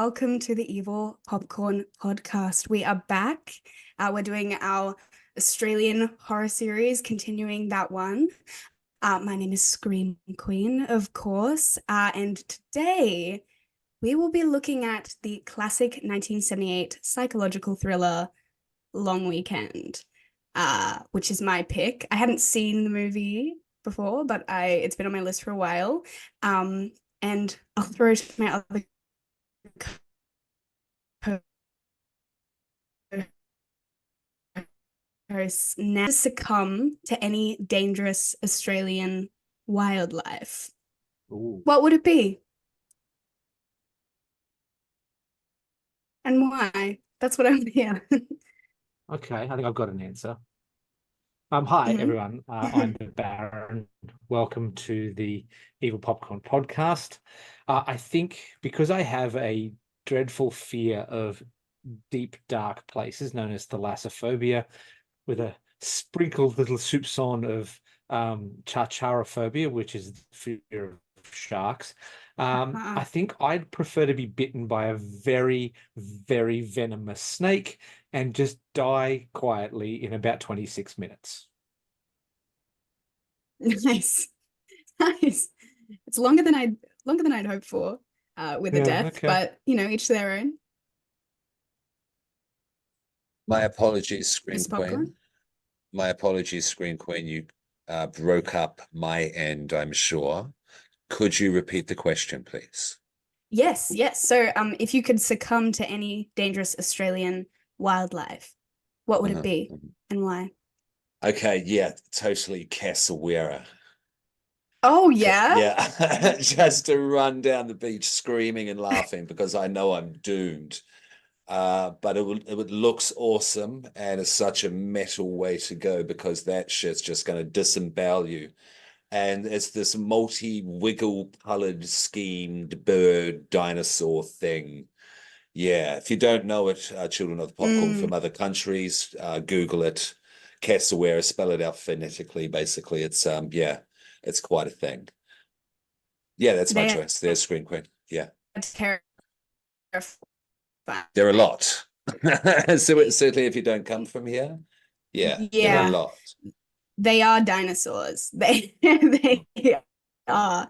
welcome to the Evil Popcorn Podcast. We are back. We're doing our Australian horror series, continuing that one. My name is Scream Queen, of course, and today we will be looking at the classic 1978 psychological thriller, Long Weekend, which is my pick. I hadn't seen the movie before, but it's been on my list for a while. And I'll throw to my other co-hosts now. Succumb to any dangerous Australian wildlife. Ooh. What would it be? And why? That's what I'm here. Okay, I think I've got an answer. Hi, everyone. I'm Baron. Welcome to the Evil Popcorn Podcast. I think because I have a dreadful fear of deep, dark places known as thalassophobia, with a sprinkled little soupçon of charcharophobia, which is the fear of sharks. I think I'd prefer to be bitten by a very, very venomous snake and just die quietly in about 26 minutes. Nice. Nice. It's longer than I'd hoped for with the death, okay. but each their own. My apologies, Screen Miss Queen. Popcorn? My apologies, Screen Queen. You broke up my end, I'm sure. Could you repeat the question, please? Yes. So if you could succumb to any dangerous Australian wildlife, what would it be and why? Okay, yeah, totally cassowara. Oh, yeah? Yeah, just to run down the beach screaming and laughing because I know I'm doomed. But it looks awesome and it's such a metal way to go because that shit's just going to disembowel you. And it's this multi-wiggle colored schemed bird dinosaur thing. Yeah, if you don't know it, children of the popcorn from other countries, Google it. Cassowara, spell it out phonetically. Basically, it's it's quite a thing. Yeah, that's my choice. There's Screen Queen. Yeah, Terrifying. there are a lot. So certainly, if you don't come from here, there are a lot. They are dinosaurs. They are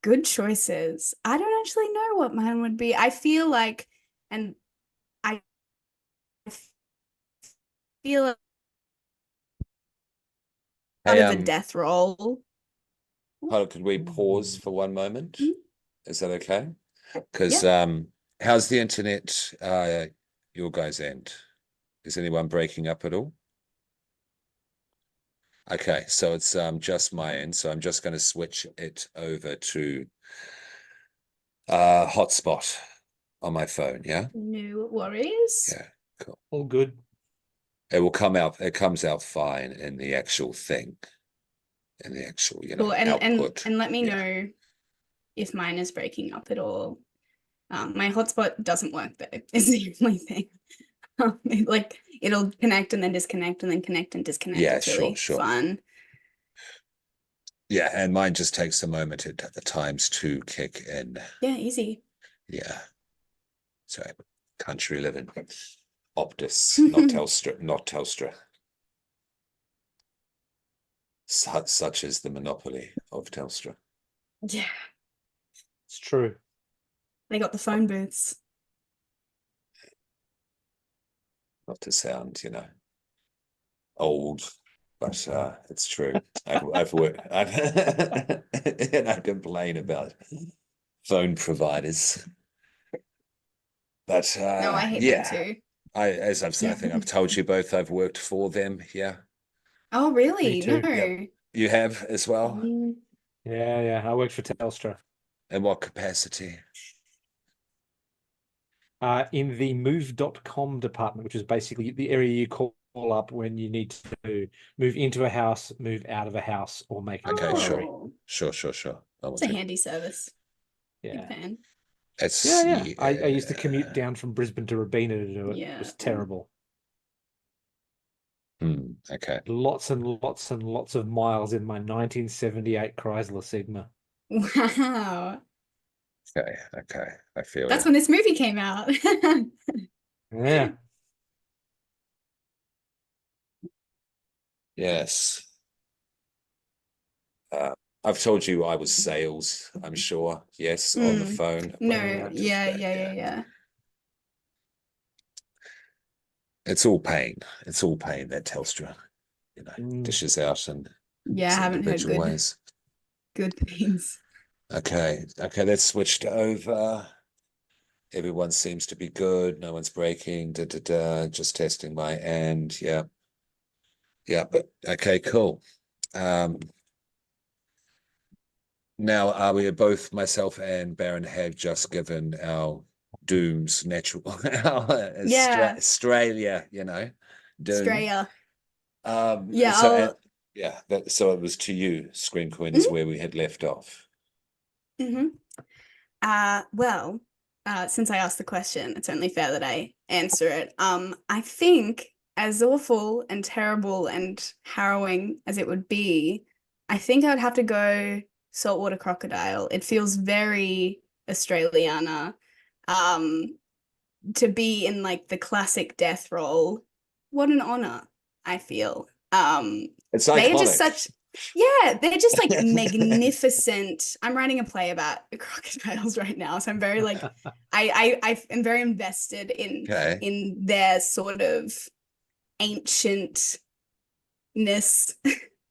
good choices. I don't actually know what mine would be. I feel like, and I feel out of the death roll. Could we pause for one moment? Is that okay? Because Yeah. how's the internet your guys' end? Is anyone breaking up at all? Okay, so it's just my end. So I'm just going to switch it over to hotspot on my phone. Yeah. No worries. Yeah, cool. All good. It will come out. It comes out fine in the actual thing. In the actual, Cool. output. And let me know if mine is breaking up at all. My hotspot doesn't work though. Is the only thing. It'll connect and then disconnect and then connect and disconnect. Yeah, it's really sure. fun. Yeah, and mine just takes a moment at the times to kick in. Yeah, easy. Yeah. So country living. Optus, not Telstra. Such is the monopoly of Telstra. Yeah. It's true. They got the phone booths. Not to sound, old, but it's true. I've worked and I complain about phone providers. But No, I hate them too. I think I've told you both, I've worked for them. Yeah. Oh, really? Me too. No. Yep. You have as well? Yeah. I worked for Telstra. In what capacity? In the move.com department, which is basically the area you call up when you need to move into a house, move out of a house, or make an inquiry. Sure. It's a handy service. Yeah. Big fan. I used to commute down from Brisbane to Robina to do it. Yeah. It was terrible. Okay. Lots and lots and lots of miles in my 1978 Chrysler Sigma. Wow. Okay. I feel That's you. when this movie came out. Yeah. Yes. I've told you I was sales, I'm sure. Yes, on the Mm. phone. No, Yeah. yeah. It's all pain. It's all pain that Telstra, Mm. dishes out in Yeah, I haven't heard individual ways. good things. Okay, that's switched over. Everyone seems to be good. No one's breaking. Just testing my end. Yeah. But okay, cool. Now, we both, myself and Baron, have just given our dooms natural, our Yeah, Australia, doom. Straya. Yeah, So, I'll so it was to you, Scream Queen, is Mhm, where we had left off. mhm. Well, since I asked the question, it's only fair that I answer it. I think as awful and terrible and harrowing as it would be, I think I would have to go saltwater crocodile. It feels very Australiana. Um, to be in like the classic death role, what an honor, I feel. It's They are just iconic. such, yeah, they're just like magnificent. I'm writing a play about crocodiles right now, so I'm very like, I am very invested Okay. in their sort of ancientness.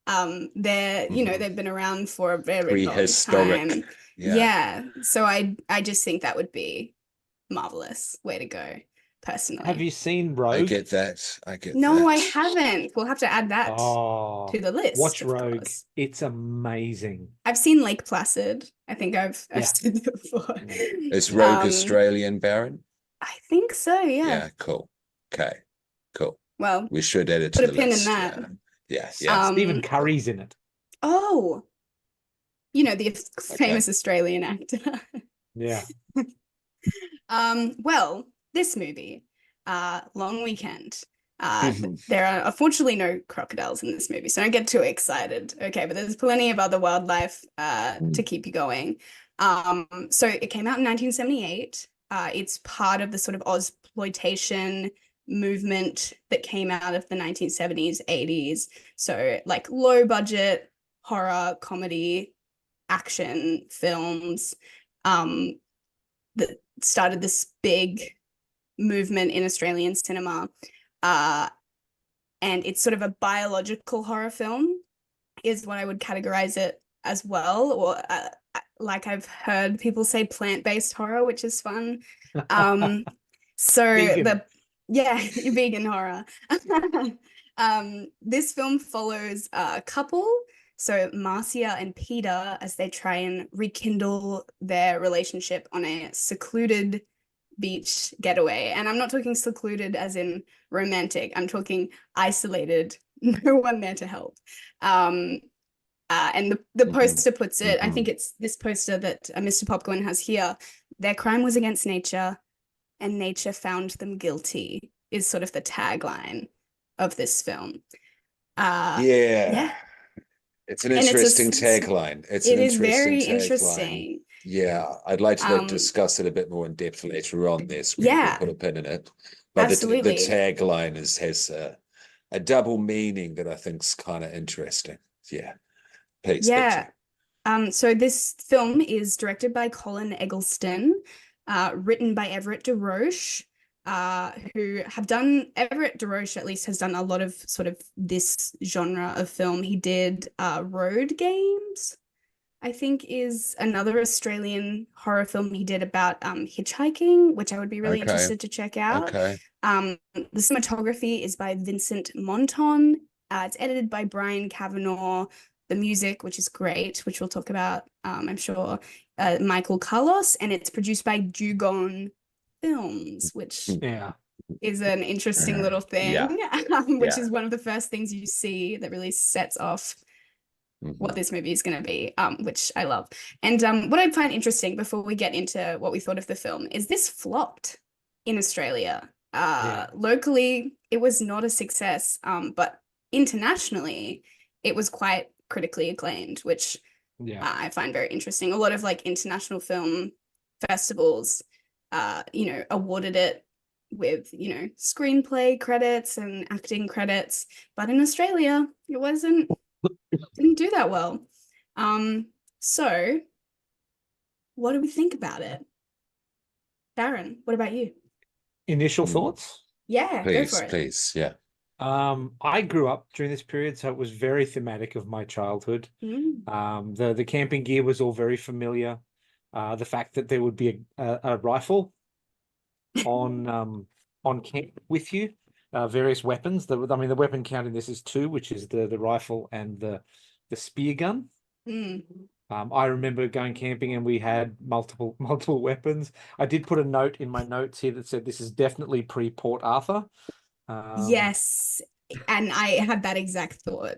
They're, they've been around for a very long Prehistoric. time. Yeah. Yeah, so I just think that would be marvelous way to go, personally. Have you seen I Rogue? get that. No, I haven't. We'll have to add that Oh, to the list, watch of Rogue. course. It's amazing. I've seen Lake Placid. I think I've Yeah. seen it before. Is Rogue Um, Australian, Baron? I think so, yeah. Yeah, cool. Okay, cool. Well, We should add it to put a the pin in list. that. Yeah. Stephen Um, Curry's in it. oh, the famous Australian actor. Yeah. Well, this movie, Long Weekend. Mhm. There are unfortunately no crocodiles in this movie, so don't get too excited. Okay, but there's plenty of other wildlife to keep you going. So it came out in 1978. It's part of the sort of Ozploitation movement that came out of the 1970s, 80s. So like low budget horror, comedy, action films. That started this big movement in Australian cinema. And it's sort of a biological horror film, is what I would categorize it as well. Or like I've heard people say plant-based horror, which is fun. So Vegan. vegan horror. This film follows a couple, so Marcia and Peter, as they try and rekindle their relationship on a secluded beach getaway. And I'm not talking secluded as in romantic. I'm talking isolated, no one there to help. And the poster puts it, I think it's this poster that Mr. Popcorn has here. Their crime was against nature, and nature found them guilty, is sort of the tagline of this film. Yeah. It's an And interesting tagline. It's an it is interesting very tagline. interesting. Yeah, I'd like to Um, discuss it a bit more in depth later on there, Screen. We'll yeah, put a pin in it. But the absolutely. tagline has a double meaning that I think's kind of interesting. Yeah, please. Yeah. So this film is directed by Colin Eggleston, written by Everett DeRoche, Everett DeRoche at least has done a lot of sort of this genre of film. He did Road Games, I think, is another Australian horror film he did about hitchhiking, which I would be really interested to check out. Okay. The cinematography is by Vincent Monton. It's edited by Brian Kavanagh. The music, which is great, which we'll talk about, I'm sure, Michael Carlos, and it's produced by Dugong Films, which is an interesting little thing, which is one of the first things you see that really sets off what this movie is going to be, which I love. And what I find interesting before we get into what we thought of the film is this flopped in Australia. Locally, it was not a success, but internationally, it was quite critically acclaimed, which I find very interesting. A lot of like international film festivals, awarded it with, screenplay credits and acting credits. But in Australia, it didn't do that well. So what do we think about it? Darren, what about you? Initial thoughts? Yeah, go for it. Please, yeah. I grew up during this period, so it was very thematic of my childhood. The camping gear was all very familiar. The fact that there would be a rifle on camp with you, various weapons. The weapon count in this is 2, which is the rifle and the spear gun. I remember going camping and we had multiple weapons. I did put a note in my notes here that said this is definitely pre-Port Arthur. Yes, and I had that exact thought.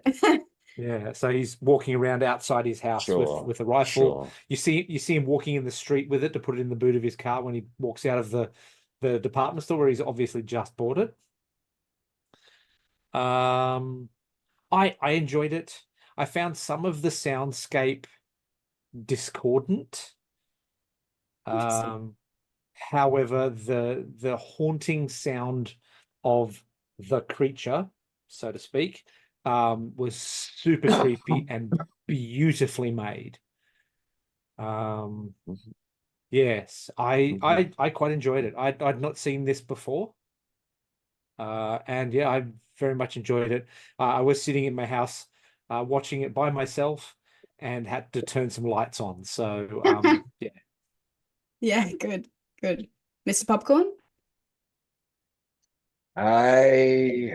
Yeah, so he's walking around outside his house with a rifle. Sure. You see him walking in the street with it to put it in the boot of his car when he walks out of the department store where he's obviously just bought it. I enjoyed it. I found some of the soundscape discordant. However, the haunting sound of the creature, so to speak, was super creepy and beautifully made. Yes, I quite enjoyed it. I'd not seen this before. And yeah, I very much enjoyed it. I was sitting in my house watching it by myself and had to turn some lights on. So yeah. Yeah, good. Mr. Popcorn? I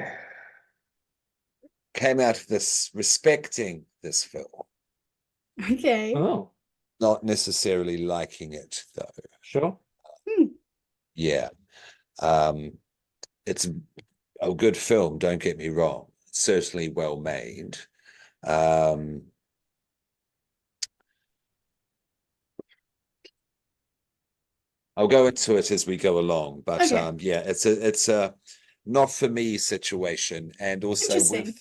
came out of this respecting this film. Okay. Oh, Not necessarily liking it, though. sure. Yeah. It's a good film, don't get me wrong. Certainly well made. I'll go into it as we go along, but Okay. yeah, it's a not for me situation, and also Interesting.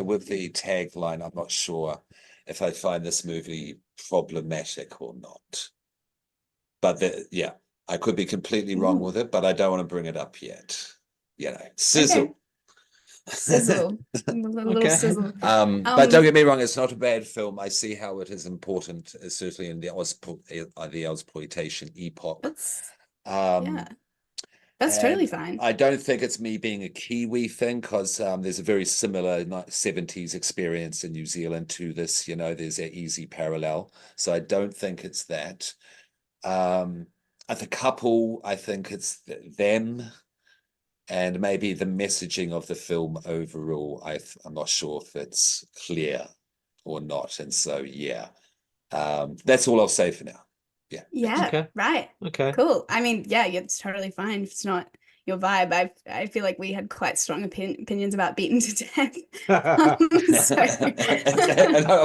with the tagline, I'm not sure if I find this movie problematic or not. But yeah, I could be completely wrong with it, but I don't want to bring it up yet. Sizzle. Okay. Sizzle. A little Okay. sizzle. But don't get me wrong, it's not a bad film. I see how it is important, certainly in the Ozploitation epoch. That's totally fine. I don't think it's me being a Kiwi thing, because there's a very similar 70s experience in New Zealand to this. There's an easy parallel. So I don't think it's that. The couple, I think it's them. And maybe the messaging of the film overall, I'm not sure if it's clear or not. And so, yeah, that's all I'll say for now. Yeah. Yeah. Okay. Right. Okay. Cool. I mean, yeah, it's totally fine if it's not your vibe. I feel like we had quite strong opinions about Beaten to Death.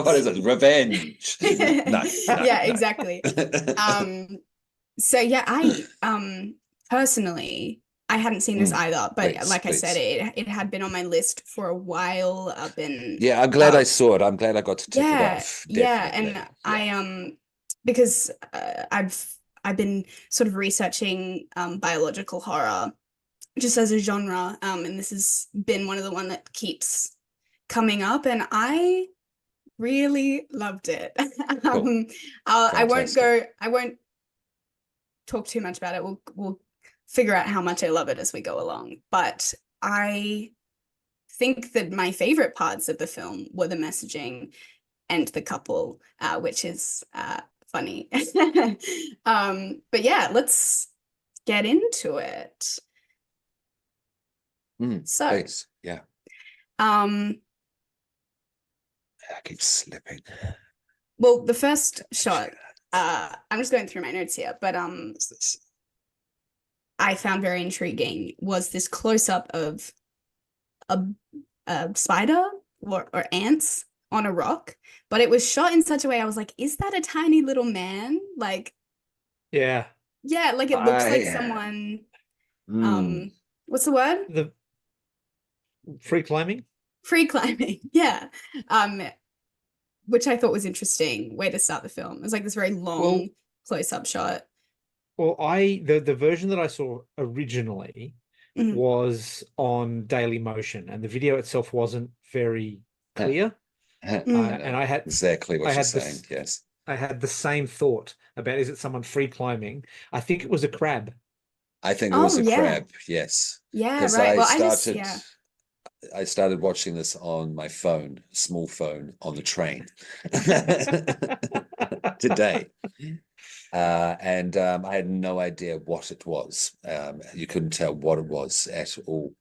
What is it? Revenge. No. Yeah, exactly. So yeah, I personally, I hadn't seen this either, but like I said, it had been on my list for a while. Yeah, I'm glad I saw it. I'm glad I got to tick it off. Definitely. Definitely. I because I've been sort of researching biological horror just as a genre, and this has been one of the one that keeps coming up, and I really loved it. Cool. I won't talk too much about it. We'll figure out how much I love it as we go along. But I think that my favorite parts of the film were the messaging and the couple, which is funny. But yeah, let's get into it. So, thanks. Yeah. I keep slipping. Well, the first shot, I'm just going through my notes here, but I found very intriguing was this close-up of a spider or ants on a rock, but it was shot in such a way I was like, is that a tiny little man? Like, yeah, like it looks like someone. What's the word? The free climbing. Free climbing, yeah. Which I thought was interesting way to start the film. It was like this very long close-up shot. Well, the version that I saw originally Mhm. was on Daily Motion, and the video itself wasn't very clear. I Mm. know And I had exactly what I you're had saying. this Yes. I had the same thought about, is it someone free climbing? I think it was a crab. I think it was Oh, a yeah. crab. Yes. Yeah, Because right. Well, I started watching this on my phone, small phone, on the train today. And I had no idea what it was. You couldn't tell what it was at all.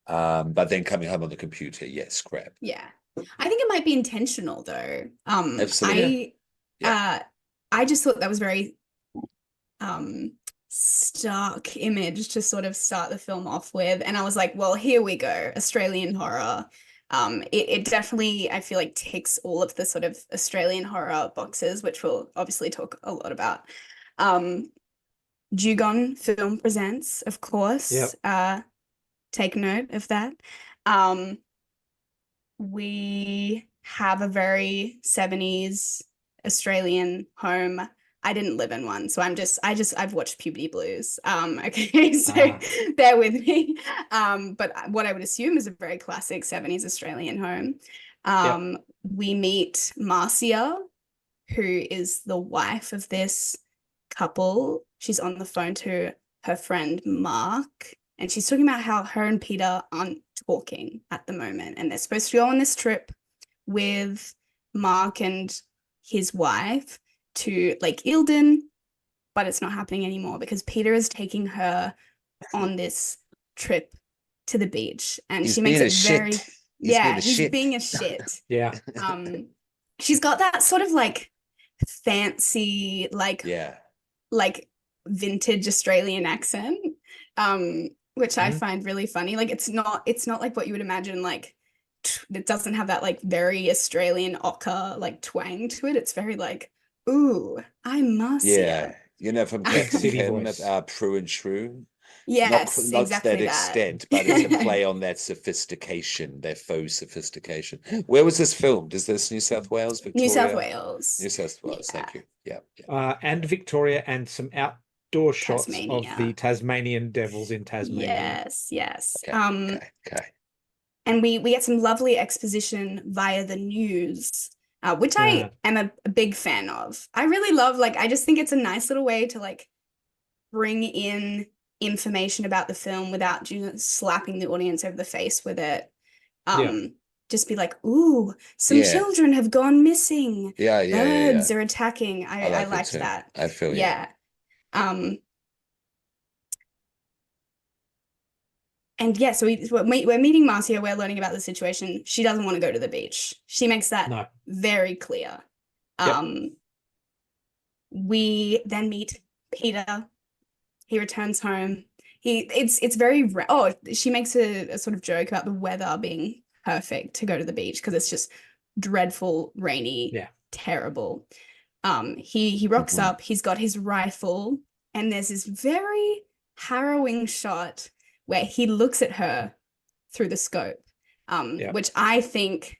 But then coming home on the computer, yes, crab. Yeah. I think it might be intentional though. Absolutely. I just thought that was very stark image to sort of start the film off with. And I was like, well, here we go, Australian horror. It definitely, I feel like, ticks all of the sort of Australian horror boxes, which we'll obviously talk a lot about. Dugong Film Presents, of course. Yep. Take note of that. We have a very 70s Australian home. I didn't live in one, so I've watched Puberty Blues. Okay, so bear with me. But what I would assume is a very classic 70s Australian home. Yep. We meet Marcia, who is the wife of this couple. She's on the phone to her friend Mark, and she's talking about how her and Peter aren't talking at the moment, and they're supposed to go on this trip with Mark and his wife to Lake Eildon, but it's not happening anymore because Peter is taking her on this trip to the beach, and He's she makes being it a very shit. He's being a shit. being a shit. Yeah. She's got that sort of like fancy, like Yeah. like vintage Australian accent, which I find really funny. Like it's not like what you would imagine, like it doesn't have that like very Australian ochre like twang to it. It's very like, ooh, I'm Marcia. Yeah. You know, from Big Captain city Kim, voice. Prue and Shrew. Yes, Not to exactly that extent, but it's a play on that sophistication, their faux sophistication. Where was this filmed? Is this New South Wales, New South Victoria? Wales. New South Wales. Yeah. Thank you. Yeah. And Victoria, and some outdoor shots of Tasmania. the Tasmanian devils in Tasmania. Yes. Okay. And we get some lovely exposition via the news, which I am a big fan of. I really love, like, I just think it's a nice little way to like bring in information about the film without just slapping the audience over the face with it. Just be like, ooh, some children have gone missing. Birds are attacking. I liked that. I feel And yeah, so we're meeting Marcia. We're learning about the situation. She doesn't want to go to the beach. She makes that very clear. We then meet Peter. He returns home. It's very she makes a sort of joke about the weather being perfect to go to the beach because it's just dreadful, rainy, terrible. He rocks up. He's got his rifle, and there's this very harrowing shot where he looks at her through the scope, which I think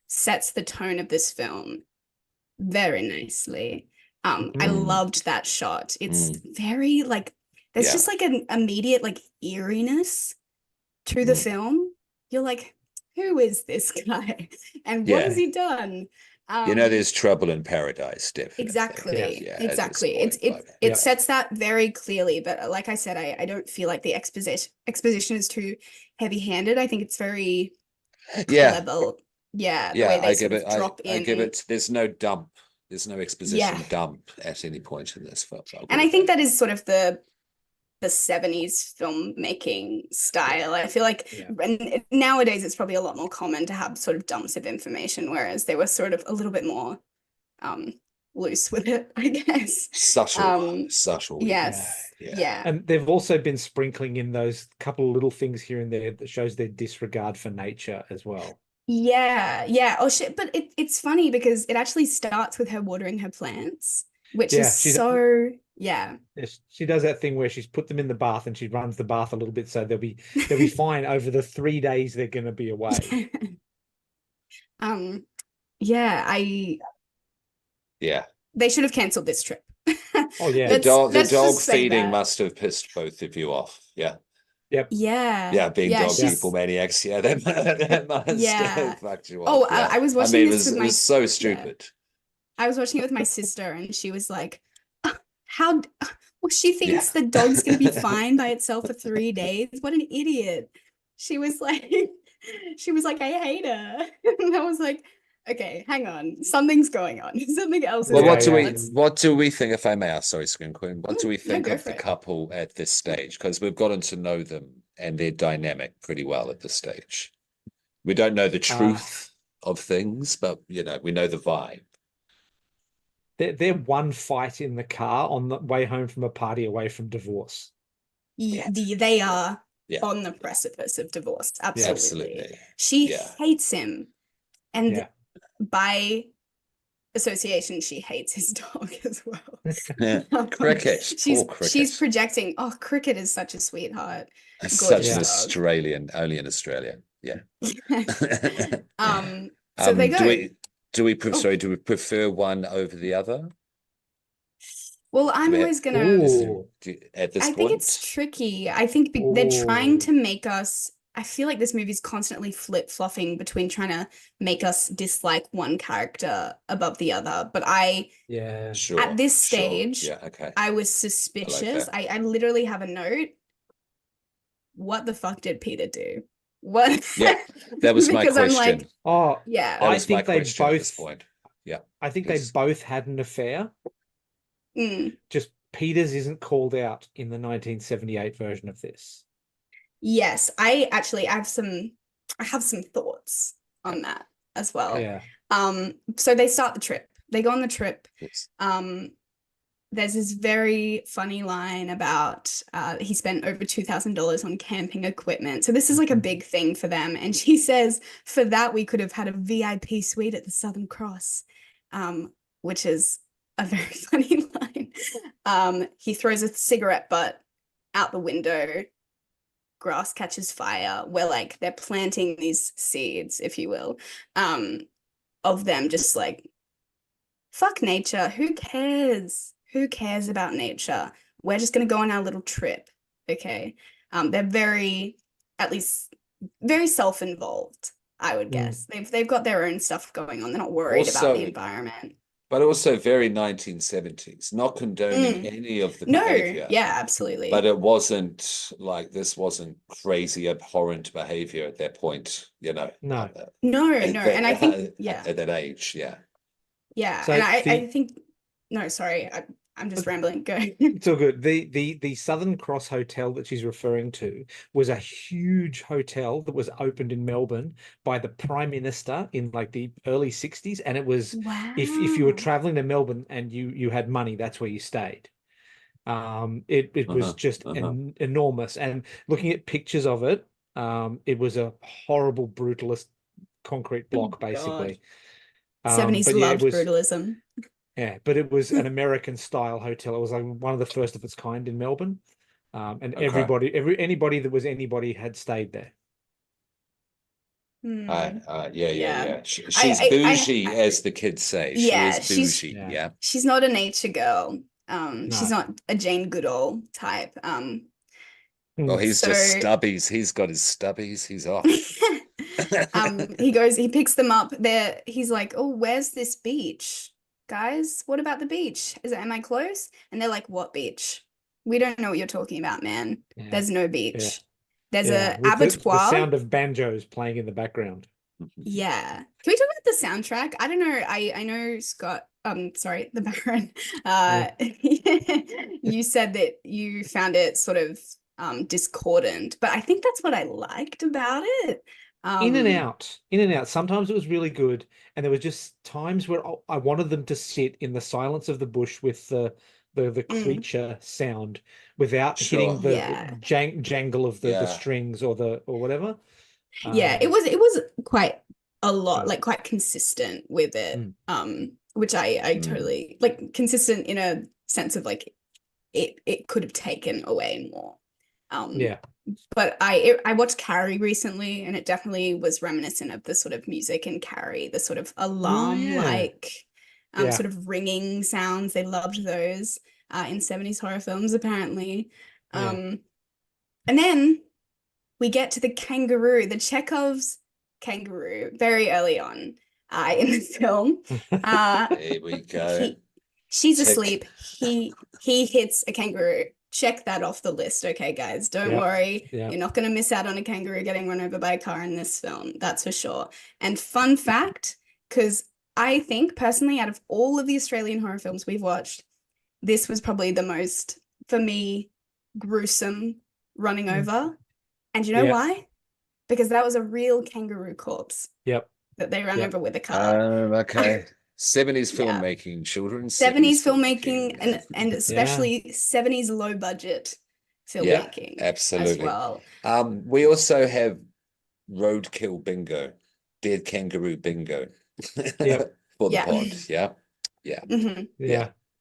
sets the tone of this film very nicely. I loved that shot. It's very like, there's just like an immediate like eeriness to the film. You're like, who is this guy? And what has he done? there's trouble in paradise, definitely. Exactly. It sets that very clearly, but like I said, I don't feel like the exposition is too heavy-handed. I think it's very clever. The way they sort of drop in. I give it, there's no dump. There's no exposition dump at any point in this film. And I think that is sort of the 70s filmmaking style. I feel like nowadays it's probably a lot more common to have sort of dumps of information, whereas they were sort of a little bit more loose with it, I guess. Subtle. Yes. Yeah. And they've also been sprinkling in those couple of little things here and there that shows their disregard for nature as well. Yeah. Oh shit, but it's funny because it actually starts with her watering her plants, which is so she does that thing where she's put them in the bath and she runs the bath a little bit so they'll be fine over the 3 days they're going to be away. They should have cancelled this trip. Oh yeah. The dog let's dog just say feeding that. must have pissed both of you off. Yeah. Yep. Yeah. Being Yeah, dog people maniacs. Yeah, that must have yeah. fucked you Oh, off. Yeah. I was I watching mean, this with it my was so yeah. stupid. I was watching it with my sister, and she was like, how well, she Yeah. thinks the dog's gonna be fine by itself for 3 days. What an idiot. She was like, I hate her. And I was like, okay, hang on. Something's going on. Something else is Well, Yeah, what do going yeah. on. what do we think, if I may ask, sorry, Scream Queen, what do we No, think go of for the it. couple at this stage? Because we've gotten to know them and their dynamic pretty well at this stage. We don't know the truth of things, but we know the vibe. They're one fight in the car on the way home from a party away from divorce. They are Yeah. on the precipice of divorce. Yeah. Absolutely. She Yeah. hates him. And Yeah. by association, she hates his dog as well. Yeah. Cricket. Poor Cricket. She's projecting. Oh, Cricket is such a sweetheart. Such an dog. Australian, only in Australia. Yeah. So they go. Do we prefer one over the other? Well, I'm always gonna. At this I point? think it's tricky. I think they're trying to make us. I feel like this movie's constantly flip-flopping between trying to make us dislike one character above the other. But Sure, at this sure. stage, Yeah, okay. I was suspicious. I literally have a note. What the fuck did Peter do? What? Yeah, that was my because I'm question. like, Oh, yeah. That I was my think they question at this both. point. Yeah. I think Yes. they both had an affair. Mm. Just Peters isn't called out in the 1978 version of this. Yes, I have some thoughts on that as well. Yeah. So they start the trip. They go on the trip. Yes. There's this very funny line about he spent over $2,000 on camping equipment. So this is like a big thing for them. And she says, for that, we could have had a VIP suite at the Southern Cross, which is a very funny line. He throws a cigarette butt out the window. Grass catches fire, where like they're planting these seeds, if you will, of them just like, fuck nature. Who cares? Who cares about nature? We're just gonna go on our little trip. Okay. They're very, at least very self-involved, I would guess. They've got their own stuff going on. They're not worried about the environment. But also very 1970s, not condoning any of the behavior. Yeah, absolutely. But it wasn't like this wasn't crazy, abhorrent behavior at that point, No. No. And I think, at that age, yeah. Yeah. So and I think, no, sorry, I'm just rambling. Go. It's all good. The Southern Cross Hotel that she's referring to was a huge hotel that was opened in Melbourne by the Prime Minister in like the early 60s. And it was, if you were traveling to Melbourne and you had money, that's where you stayed. It was just enormous. And looking at pictures of it, it was a horrible brutalist concrete block, basically. 70s loved brutalism. Yeah, but it was an American style hotel. It was like one of the first of its kind in Melbourne. And anybody that was anybody had stayed there. Yeah. She's bougie, as the kids say. Yeah, she is bougie. Yeah. She's not a nature girl. No. She's not a Jane Goodall type. Well, he's just stubbies. He's got his stubbies. He's off. He picks them up there. He's like, oh, where's this beach? Guys, what about the beach? Am I close? And they're like, what beach? We don't know what you're talking about, man. Yeah. There's no beach. Yeah. There's a abattoir. The sound of banjos playing in the background. Yeah. Can we talk about the soundtrack? I don't know. I know Scott, sorry, the Baron. You said that you found it sort of discordant, but I think that's what I liked about it. In and out. Sometimes it was really good, and there was just times where I wanted them to sit in the silence of the bush with the creature sound without hitting the jangle of the strings or whatever. It was quite a lot, like quite consistent with it. Which I totally like, consistent in a sense of like it could have taken away more. But I watched Carrie recently, and it definitely was reminiscent of the sort of music in Carrie, the sort of alarm like sort of ringing sounds. They loved those. in 70s horror films, apparently. Yeah. And then we get to the kangaroo, the Chekhov's kangaroo, very early on in the film. Here we go. She's Tick. asleep. He hits a kangaroo. Check that off the list, okay, guys? Don't worry. You're not going to miss out on a kangaroo getting run over by a car in this film. That's for sure. And fun fact, because I think personally, out of all of the Australian horror films we've watched, this was probably the most, for me, gruesome running over. And you know why? Because that was a real kangaroo corpse. Yep. That they ran over with a car. Okay. 70s filmmaking, children. 70s filmmaking and especially 70s low budget filmmaking absolutely. as well. We also have roadkill bingo, dead kangaroo bingo for the pod. Yeah.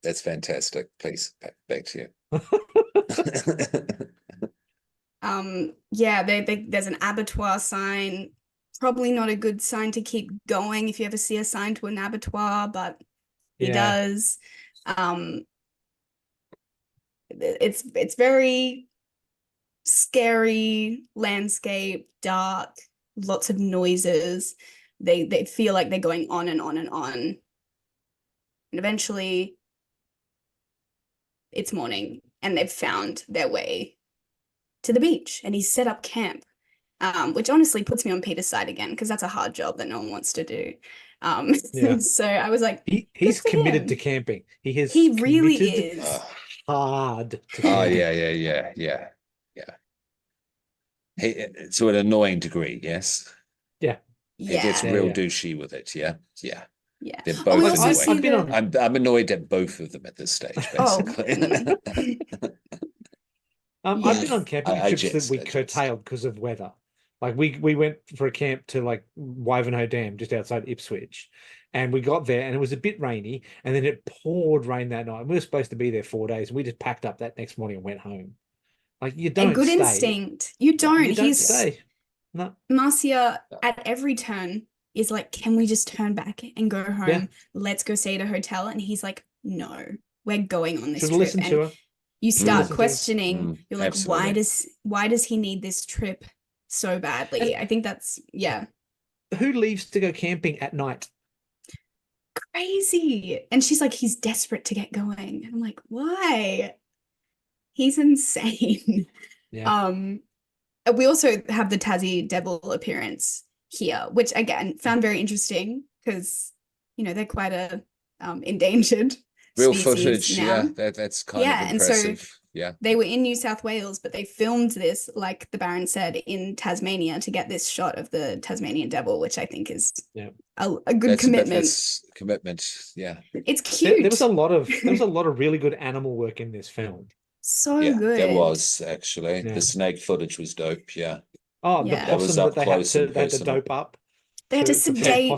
That's fantastic. Please, back to you. There's an abattoir sign. Probably not a good sign to keep going if you ever see a sign to an abattoir, but he does. It's very scary landscape, dark, lots of noises. They feel like they're going on and on and on. And eventually it's morning and they've found their way to the beach and he's set up camp. Which honestly puts me on Peter's side again, because that's a hard job that no one wants to do. So I was like, he's committed to camping. He really is hard to camping. Yeah. To an annoying degree, yes. Yeah. He gets real douchey with it. Yeah. They're both annoying. I'm annoyed at both of them at this stage, basically. I've been on camping trips that we curtailed because of weather. Like we went for a camp to like Wivenhoe Dam just outside Ipswich, and we got there and it was a bit rainy, and then it poured rain that night. We were supposed to be there 4 days, and we just packed up that next morning and went home. Like you don't. A good instinct. You don't. He's stay. No. Marcia at every turn is like, "Can we just turn back and go home? Yeah. Let's go stay at a hotel." And he's like, "No, we're going on this trip." Listen to her. You start questioning. You're like, absolutely. Why does he need this trip so badly? I think that's Who leaves to go camping at night? Crazy. And she's like, he's desperate to get going. And I'm like, why? He's insane. Yeah. We also have the Tassie Devil appearance here, which again found very interesting because they're quite a endangered real footage now. That's kind of impressive. And so they were in New South Wales, but they filmed this, like the Baron said, in Tasmania to get this shot of the Tasmanian devil, which I think is a good commitment. It's cute. There was a lot of really good animal work in this film. So good. There was actually the snake footage was dope. The possum that they had to dope up. They had to sedate,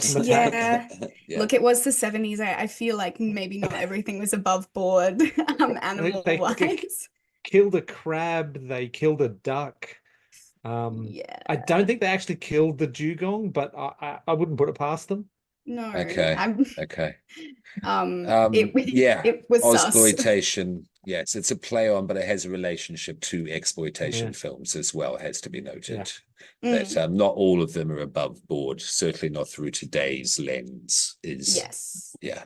Look, it was the 70s. I feel like maybe not everything was above board, animal-wise. They killed a crab. They killed a duck. I don't think they actually killed the dugong, but I wouldn't put it past them. No. Okay. It was Ozploitation. Yes, it's a play on, but it has a relationship to exploitation films as well. It has to be noted that not all of them are above board. Certainly not through today's lens. Yeah,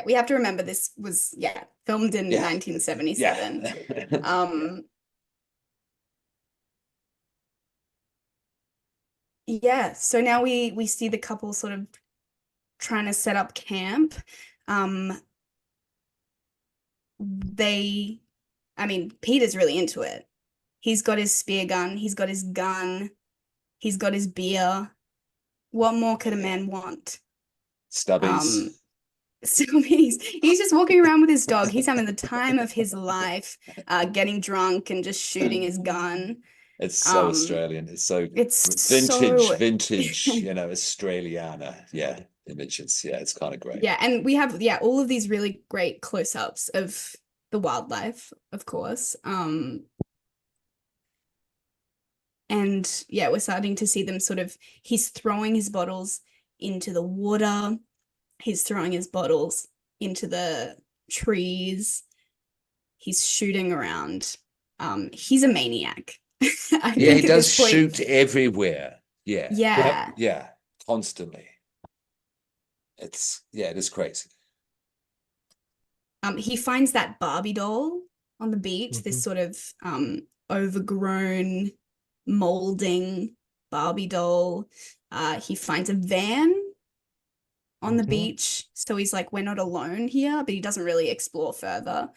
we have to remember this was filmed in 1977. So now we see the couple sort of trying to set up camp. Peter's really into it. He's got his spear gun, he's got his gun, he's got his beer. What more could a man want? Stubbies. He's just walking around with his dog. He's having the time of his life, getting drunk and just shooting his gun. It's so Australian. It's vintage, Australiana. Images. It's kind of great. And we have all of these really great close-ups of the wildlife, of course. And we're starting to see them he's throwing his bottles into the water. He's throwing his bottles into the trees. He's shooting around. He's a maniac. I Yeah, he think at does this point, shoot everywhere. Yeah, yeah. yeah, constantly. It is crazy. He finds that Barbie doll on the beach, this sort of overgrown, molding Barbie doll. He finds a van on the beach. So he's like, we're not alone here, but he doesn't really explore further.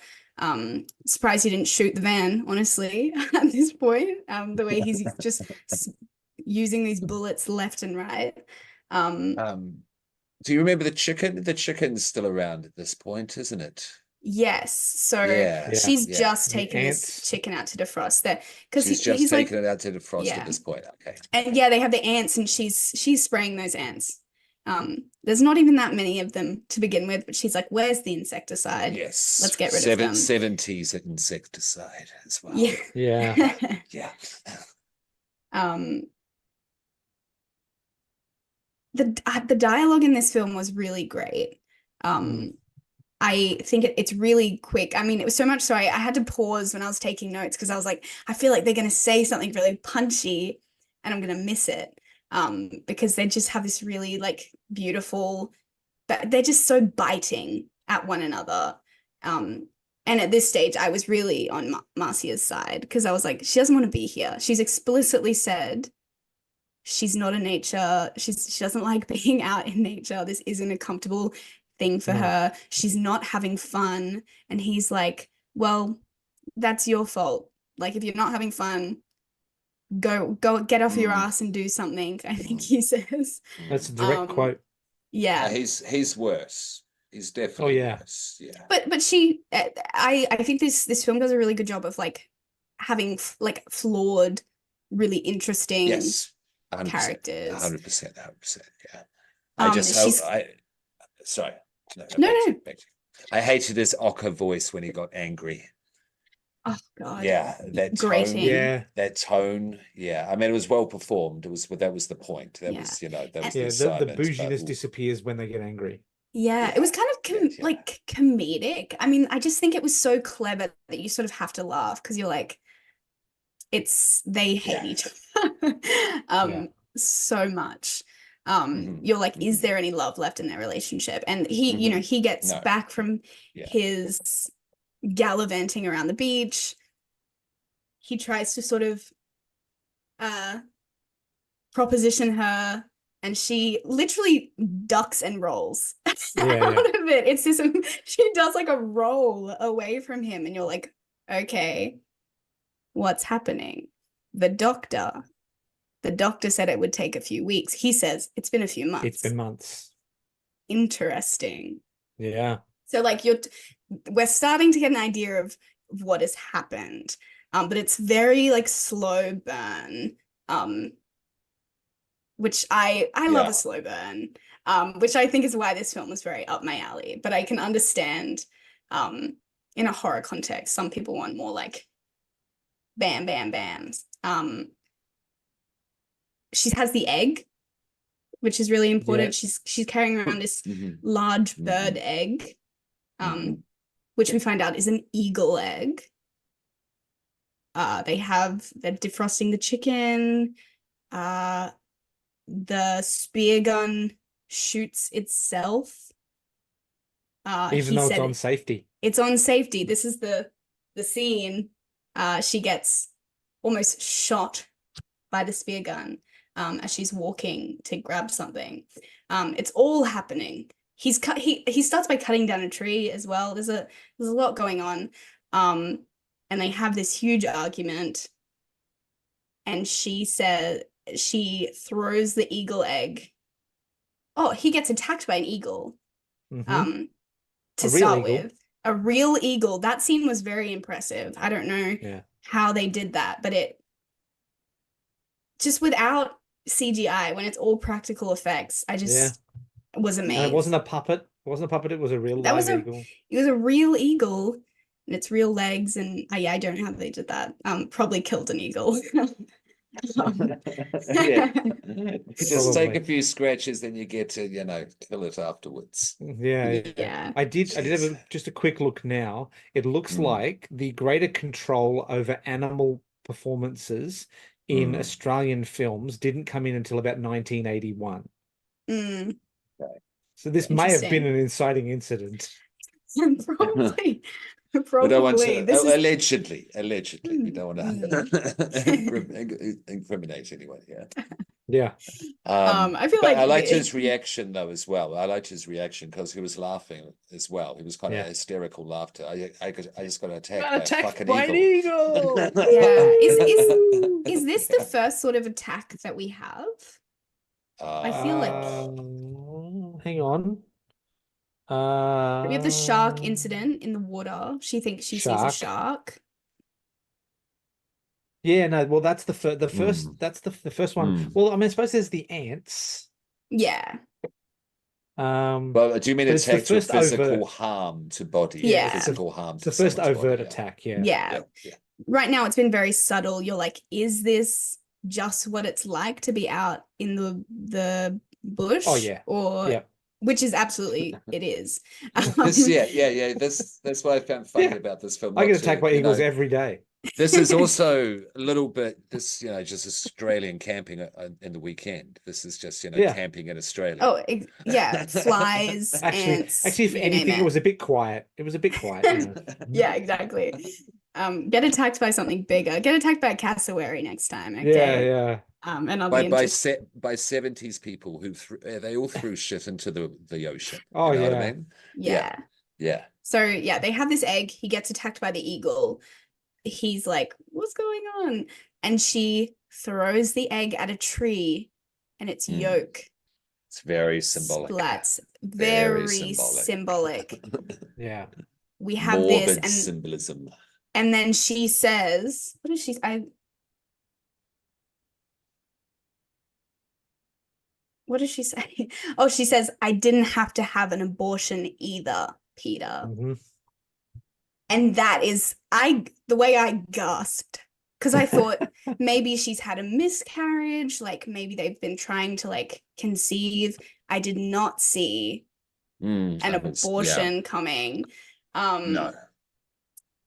Surprised he didn't shoot the van, honestly, at this point. The way he's just using these bullets left and right. Do you remember the chicken? The chicken's still around at this point, isn't it? Yes. So Yeah, she's yeah. just The taken this ants. chicken out to defrost there because She's just he's like, taken it out to defrost yeah. at this point. Okay. And yeah, they have the ants and she's spraying those ants. There's not even that many of them to begin with, but she's like, where's the insecticide? Yes. Let's get rid of them. 70s insecticide as well. Yeah. Yeah. Yeah. The dialogue in this film was really great. I think it's really quick. I mean, it was so much so I had to pause when I was taking notes because I was like, I feel like they're going to say something really punchy and I'm going to miss it. Because they just have this really like beautiful, but they're just so biting at one another. And at this stage, I was really on Marcia's side because I was like, she doesn't want to be here. She's explicitly said she's not a nature. She doesn't like being out in nature. This isn't a comfortable thing for her. She's not having fun. And he's like, well, that's your fault. Like, if you're not having fun, go get off your ass and do something, I think he says. That's a direct quote. Yeah. He's worse. He's definitely worse. Yeah. But she, I think this film does a really good job of like having like flawed, really interesting characters. 100%. Yeah. Sorry. No. I hated his Ocker voice when he got angry. Oh God. Yeah, that grating. tone. Yeah, that tone. Yeah, I mean, it was well performed. That was the point. That was the bouginess disappears when they get angry. Yeah, it was kind of like comedic. I mean, I just think it was so clever that you sort of have to laugh because you're like, they hate each other so much. You're like, is there any love left in their relationship? And he, he gets back from his gallivanting around the beach. He tries to sort of proposition her, and she literally ducks and rolls out of it. It's this, she does like a roll away from him, and you're like, okay, what's happening? The doctor said it would take a few weeks. He says it's been a few months. It's been months. Interesting. Yeah. So like we're starting to get an idea of what has happened. But it's very like slow burn. Which I love a slow burn. Which I think is why this film was very up my alley. But I can understand in a horror context, some people want more like bam, bam, bams. She has the egg, which is really important. She's carrying around this large bird egg, which we find out is an eagle egg. They're defrosting the chicken. The spear gun shoots itself. Even though it's on safety. It's on safety. This is the scene. She gets almost shot by the spear gun as she's walking to grab something. It's all happening. He starts by cutting down a tree as well. There's a lot going on. And they have this huge argument. And she throws the eagle egg. Oh, he gets attacked by an eagle. To start with. A real eagle. That scene was very impressive. I don't know how they did that, but it just without CGI, when it's all practical effects, I just was amazed. And it wasn't a puppet. It wasn't a puppet. It was a real live eagle. It was a real eagle, and it's real legs. And I don't know how they did that. Probably killed an eagle. Yeah. Just take Probably. a few scratches, then you get to, kill it afterwards. Yeah. Yeah. I did have just a quick look now. It looks Mm. like the greater control over animal performances in Australian films didn't come in until about 1981. Mm, So this may have been interesting. an inciting incident. Probably. We don't want Probably. to, This is allegedly, we don't want Mm. to incriminate anyone here. Yeah. I feel But like I liked his reaction though as well. I liked his reaction because he was laughing as well. He was kind of hysterical laughter. I just got attacked by a fucking by an eagle. eagle. Yeah. Is this the first sort of attack that we have? I feel like Hang on. we have the shark incident in the water. She thinks she sees a Shark. shark. Yeah, no, well, that's the first. That's the first one. Well, I mean, I suppose there's the ants. Yeah. Well, do you mean But it's the attacks with first physical overt. harm to body? Yeah. Physical harm It's to the first someone's overt body, yeah. attack. Yeah. Yeah. Yeah. Right now it's been very subtle. You're like, is this just what it's like to be out in the bush? Oh yeah. Or Yeah. which is absolutely it is. That's what I found funny Yeah. about this film. I not get to, attacked by you eagles know, every day. This is also a little bit just Australian camping in the weekend. This is just Yeah. camping in Australia. Oh, yeah, flies, Actually, ants, if you name anything, it it. was a bit quiet. It was a bit quiet. Yeah, exactly. Get attacked by something bigger. Get attacked by a cassowary next time, okay? Yeah. And I'll be by interested. by 70s people who they all threw shit into the ocean. Oh, you know yeah. what I mean? Yeah. Yeah. So yeah, they have this egg. He gets attacked by the eagle. He's like, what's going on? And she throws the egg at a tree and its yolk It's very symbolic. splats. Very Very symbolic. symbolic. Yeah. We have this Morbid and symbolism. and then she says, what is she? What does she say? Oh, she says, I didn't have to have an abortion either, Peter. Mhm. And that is the way I gasped. Because I thought maybe she's had a miscarriage, like maybe they've been trying to like conceive. I did not see an abortion coming. No.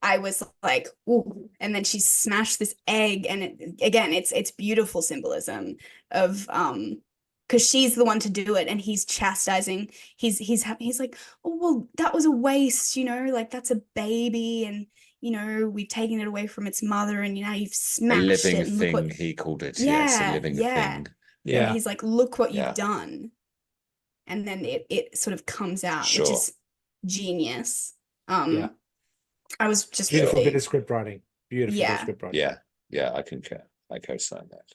I was like, ooh, and then she smashed this egg, and it's beautiful symbolism of because she's the one to do it, and he's chastising. He's like, oh well, that was a waste, like that's a baby, and we've taken it away from its mother, and now you've A smashed living it. And look thing, what, he called it. yeah, Yes, a living thing. Yeah, Yeah. he's like, look what Yeah. you've done, and then it sort of comes out, which Sure. is genius. Yeah. I was just Beautiful really, bit of script writing. Beautiful bit of script writing. Yeah, I concur. I co-sign that.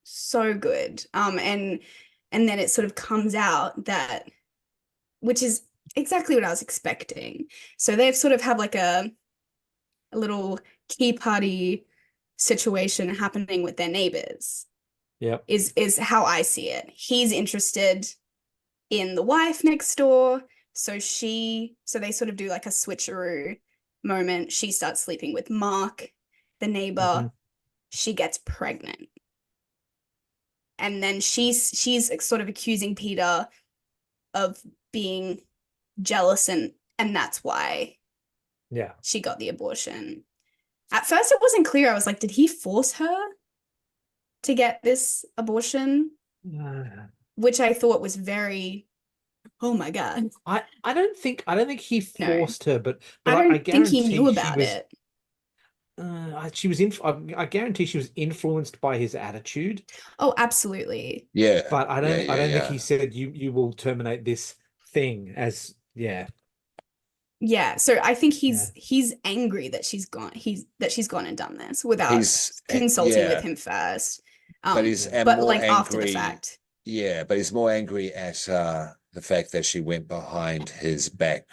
so good. And then it sort of comes out that, which is exactly what I was expecting. So they sort of have like a little key party situation happening with their neighbors. Yeah. Is how I see it. He's interested in the wife next door. So they sort of do like a switcheroo moment. She starts sleeping with Mark, the neighbor. Mhm. She gets pregnant. And then she's sort of accusing Peter of being jealous, and that's why she got the abortion. At first it wasn't clear. I was like, did he force her to get this abortion? Which I thought was very, oh my God. I don't think he forced her, but I don't think he knew guarantee about it. She was I guarantee she was influenced by his attitude. Oh, absolutely. Yeah. But I don't think he said you will terminate this thing as Yeah, so I think he's angry that she's gone and done this without consulting with him first. But he's but more like angry, after the fact. Yeah, but he's more angry at the fact that she went behind his back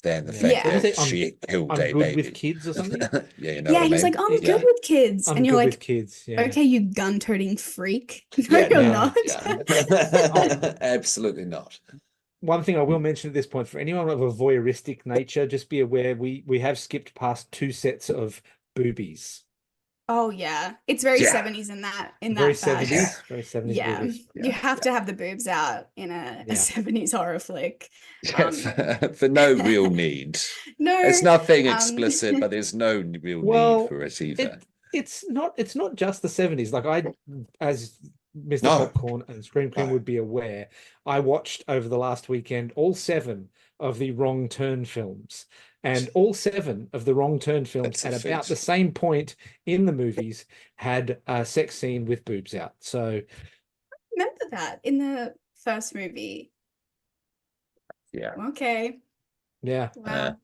than the fact that she killed a good baby. with kids or something. Yeah, Yeah, he was like, I'm good with kids. I'm and you're good like, with kids. Yeah. okay, you gun-toting freak. No, you're not. Yeah. Absolutely not. One thing I will mention at this point, for anyone of a voyeuristic nature, just be aware we have skipped past 2 sets of boobies. Oh yeah, it's very Yeah. 70s in Very that fact. 70s, very 70s Yeah, movies. you have to have the boobs out in a Yeah. 70s horror flick. Yeah, for no real need. No, It's nothing um, explicit, but there's no real need Well, for it either. it's not just the 70s. Like as Mr. No. Popcorn and Scream Queen No. would be aware, I watched over the last weekend all 7 of the Wrong Turn films. And all 7 of the Wrong Turn films That's at a about feat. the same point in the movies had a sex scene with boobs out. So remember that in the first movie. Yeah. Okay, yeah, wow.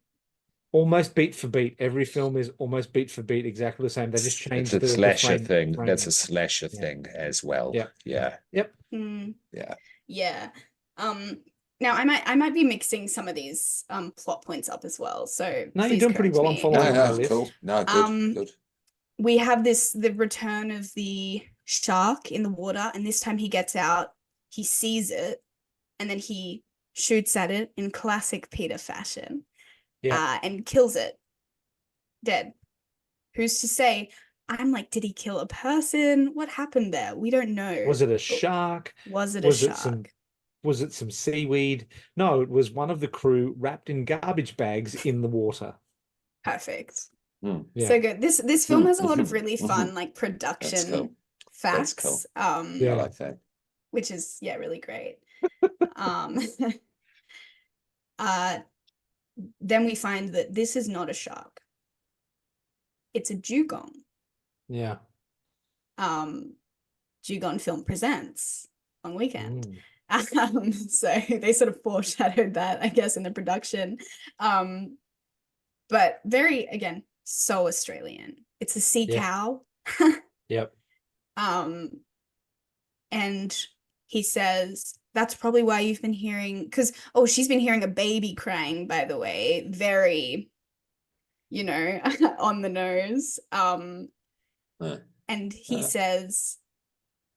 almost beat for beat. Every film is almost beat for beat, exactly the same. They just It's changed a the slasher frame. thing. frame. That's a slasher Yeah. thing as well. Yeah. Yeah. Yep. Yeah. Yeah. Now I might be mixing some of these plot points up as well. So No, you're please doing pretty correct well. I'm me. following my No, list. cool. No, good. Um, Good. We have the return of the shark in the water, and this time he gets out, he sees it, and then he shoots at it in classic Peter fashion, Yeah. and kills it dead. Who's to say? I'm like, did he kill a person? What happened there? We don't know. Was it a shark? Was it a Was it some shark? was it some seaweed? No, it was one of the crew wrapped in garbage bags in the water. Perfect. Yeah. So good. This film has a lot of really fun like That's production cool. That's cool. facts. I like that. Which is really great. Then we find that this is not a shark. It's a dugong. Yeah. Dugong Film Presents Long Weekend. Mm. So they sort of foreshadowed that, I guess, in the production. But very, again, so Australian. It's a sea Yeah. cow. Yep. And he says, that's probably why you've been hearing, because, she's been hearing a baby crying, by the way, very, on the nose. And he says,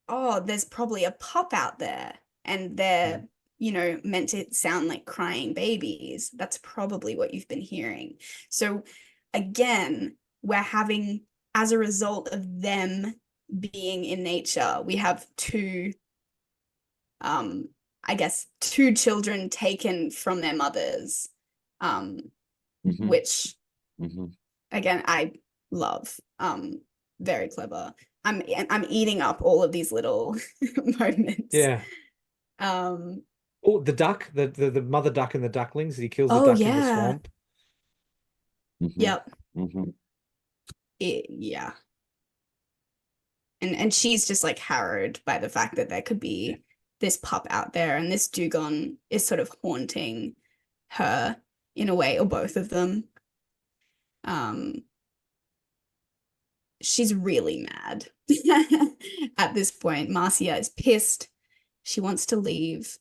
there's probably a pup out there, and they're, meant to sound like crying babies. That's probably what you've been hearing. So again, we're having, as a result of them being in nature, we have two children taken from their mothers, which again I love. Very clever. I'm eating up all of these little moments. Yeah. The duck, the mother duck and the ducklings. He kills the duck in the swamp. Yep. Yeah. And she's just like harrowed by the fact that there could be this pup out there, and this dugong is sort of haunting her in a way, or both of them. She's really mad at this point. Marcia is pissed. She wants to leave.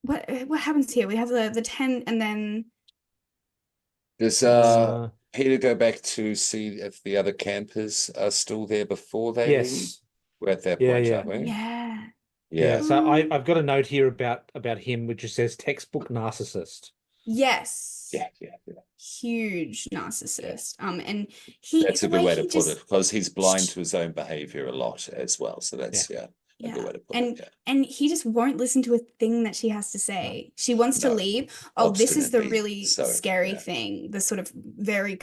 What happens here? We have the 10, and then does Peter go back to see if the other campers are still there before they leave? We're at that point, aren't we? Yeah. So I've got a note here about him, which just says textbook narcissist. Yes. Yeah. Huge narcissist. And that's a good way to put it, because he's blind to his own behavior a lot as well. So that's a good way to put it. And he just won't listen to a thing that she has to say. She wants to leave. This is the really scary thing. The sort of very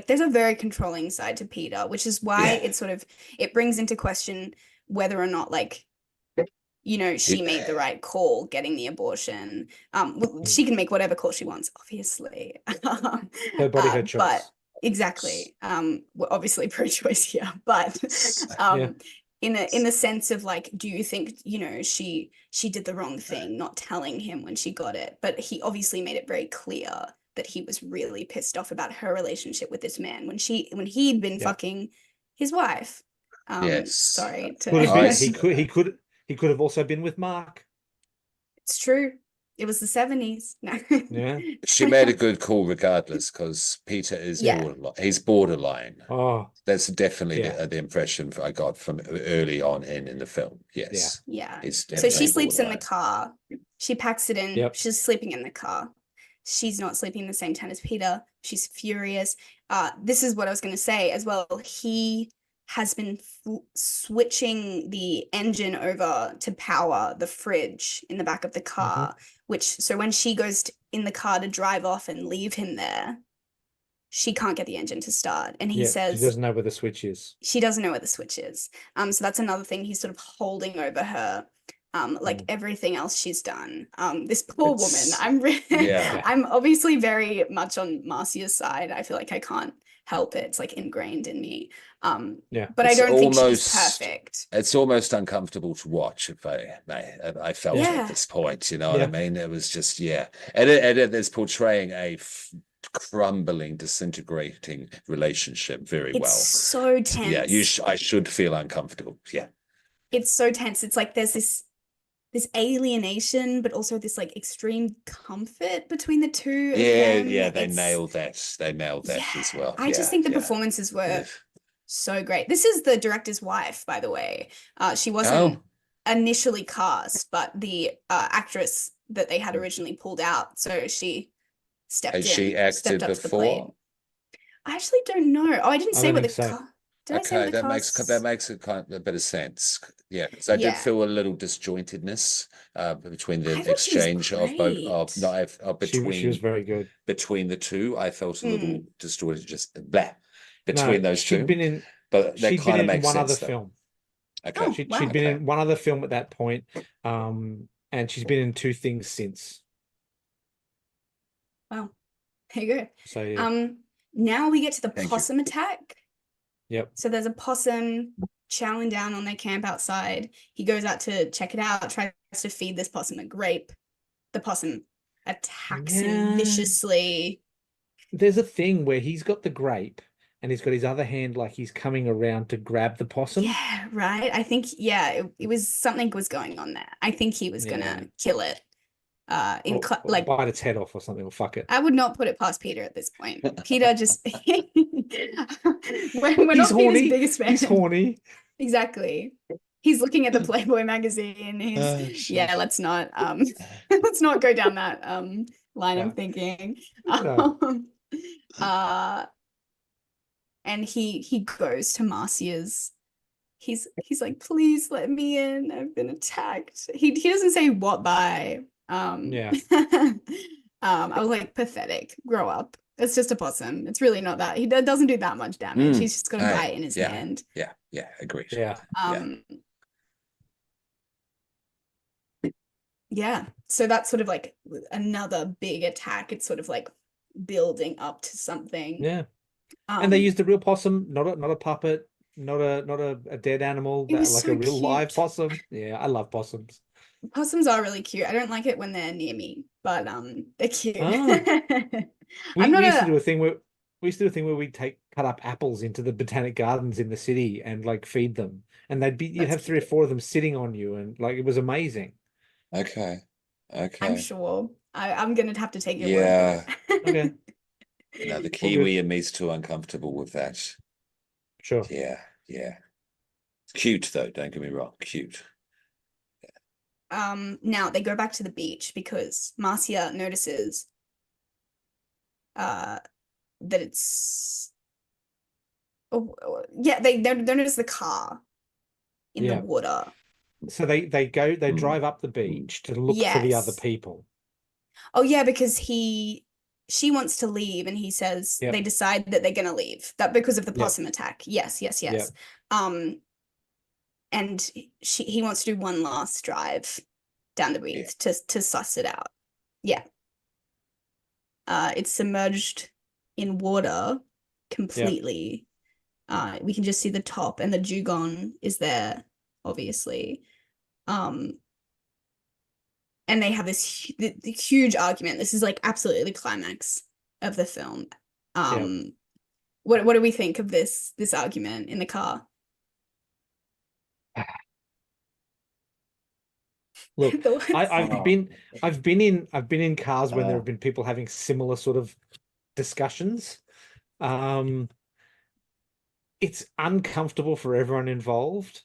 there's a very controlling side to Peter, which is why it brings into question whether or not she made the right call getting the abortion. She can make whatever call she wants, obviously. Her body, her choice. But exactly. We're obviously pro-choice here, but in the sense of do you think she did the wrong thing not telling him when she got it? But he obviously made it very clear that he was really pissed off about her relationship with this man when he'd been fucking his wife. Sorry to he could have also been with Mark. It's true. It was the 70s. No. Yeah. She made a good call regardless, because Peter is borderline. He's borderline. Oh, that's definitely the impression I got from early on in the film. Yes. Yeah. It's so she sleeps in the car. She packs it in. Yep. She's sleeping in the car. She's not sleeping in the same tent as Peter. She's furious. This is what I was going to say as well. He has been switching the engine over to power the fridge in the back of the car, so when she goes in the car to drive off and leave him there, she can't get the engine to start. And he says she doesn't know where the switch is. She doesn't know where the switch is. So that's another thing he's sort of holding over her. Like everything else she's done. This poor woman. I'm obviously very much on Marcia's side. I feel like I can't help it. It's like ingrained in me. But I don't think she's perfect. It's almost uncomfortable to watch, if I felt at this point, you know what I mean? It was just, and it is portraying a crumbling, disintegrating relationship very well. It's so tense. I should feel uncomfortable. It's so tense. It's like there's this alienation, but also this like extreme comfort between the two. They nailed that as well. I just think the performances were so great. This is the director's wife, by the way. She wasn't initially cast, but the actress that they had originally pulled out, so she stepped in. She acted before? I actually don't know. I didn't say what the cast. That makes a bit of sense. So I did feel a little disjointedness between the exchange of both between. She was very good between the two. I felt a little distorted, just between those two. But that kind of makes sense. One other film. Okay, she'd been in one other film at that point, and she's been in 2 things since. Wow, there you go. So now we get to the possum attack. Yep. So there's a possum chowing down on their camp outside. He goes out to check it out, tries to feed this possum a grape. The possum attacks him viciously. There's a thing where he's got the grape and he's got his other hand like he's coming around to grab the possum. Yeah, right. I think, it was something was going on there. I think he was gonna kill it. Or bite its head off or something, or fuck it. I would not put it past Peter at this point. Peter just we're not Peter's biggest fan. He's horny. Exactly. He's looking at the Playboy magazine. He's let's not go down that line of thinking. And he goes to Marcia's. He's like, please let me in. I've been attacked. He doesn't say what by. I was like, pathetic. Grow up. It's just a possum. It's really not that. He doesn't do that much damage. He's just got a bite in his hand. Agreed. So that's sort of like another big attack. It's sort of like building up to something. And they used a real possum, not a puppet, not a dead animal, like so a real live possum. I love possums. Possums are really cute. I don't like it when they're near me, but they're cute. We used to do a thing where we'd cut up apples into the botanic gardens in the city and like feed them, and you'd have 3 or 4 of them sitting on you, and like it was amazing. Okay. I'm sure. I'm gonna have to take your word. Okay. No, the Kiwi in me's too uncomfortable with that. Sure. Yeah. Cute though, don't get me wrong. Cute. Now they go back to the beach because Marcia notices that it's they notice the car in the water. So they drive up the beach to look for the other people. Because she wants to leave and he says they decide that they're gonna leave, that because of the possum attack. Yes. And he wants to do one last drive down the beach to suss it out. It's submerged in water completely. We can just see the top, and the dugong is there, obviously. And they have this the huge argument. This is like absolutely the climax of the film. What do we think of this argument in the car? Look, I've been in cars when there have been people having similar sort of discussions. It's uncomfortable for everyone involved,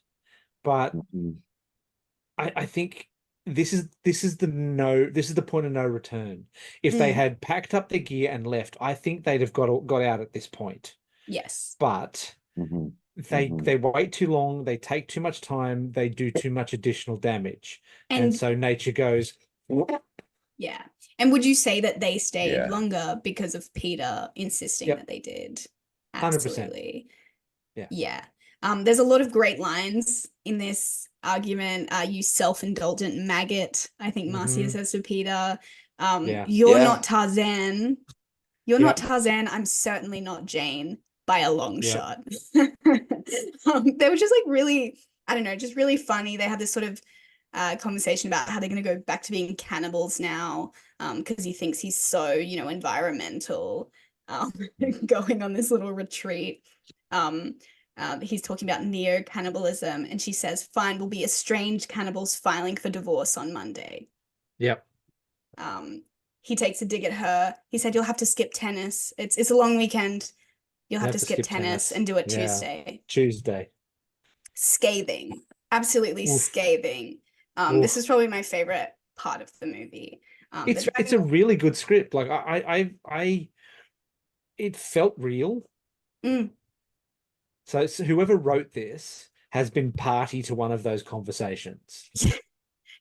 but I think this is the point of no return. If they had packed up their gear and left, I think they'd have got out at this point. Yes. But they wait too long, they take too much time, they do too much additional damage. And so nature goes, yeah. And would you say that they stayed Yeah. longer because of Peter insisting Yep. that they did? 100%. Absolutely. Yeah. Yeah. There's a lot of great lines in this argument. You self-indulgent maggot, I think Marcia says to Peter. You're not Tarzan. You're not Tarzan. I'm certainly not Jane by a long shot. They were just like really, I don't know, just really funny. They had this sort of conversation about how they're going to go back to being cannibals now, because he thinks he's so, environmental, going on this little retreat. He's talking about neo-cannibalism, and she says, fine, we'll be estranged cannibals filing for divorce on Monday. Yep. He takes a dig at her. He said, you'll have to skip tennis. It's a long weekend. You'll have to skip tennis and do it Tuesday. Tuesday. Scathing. Absolutely scathing. This is probably my favorite part of the movie. It's a really good script. Like it felt real. So whoever wrote this has been party to one of those conversations.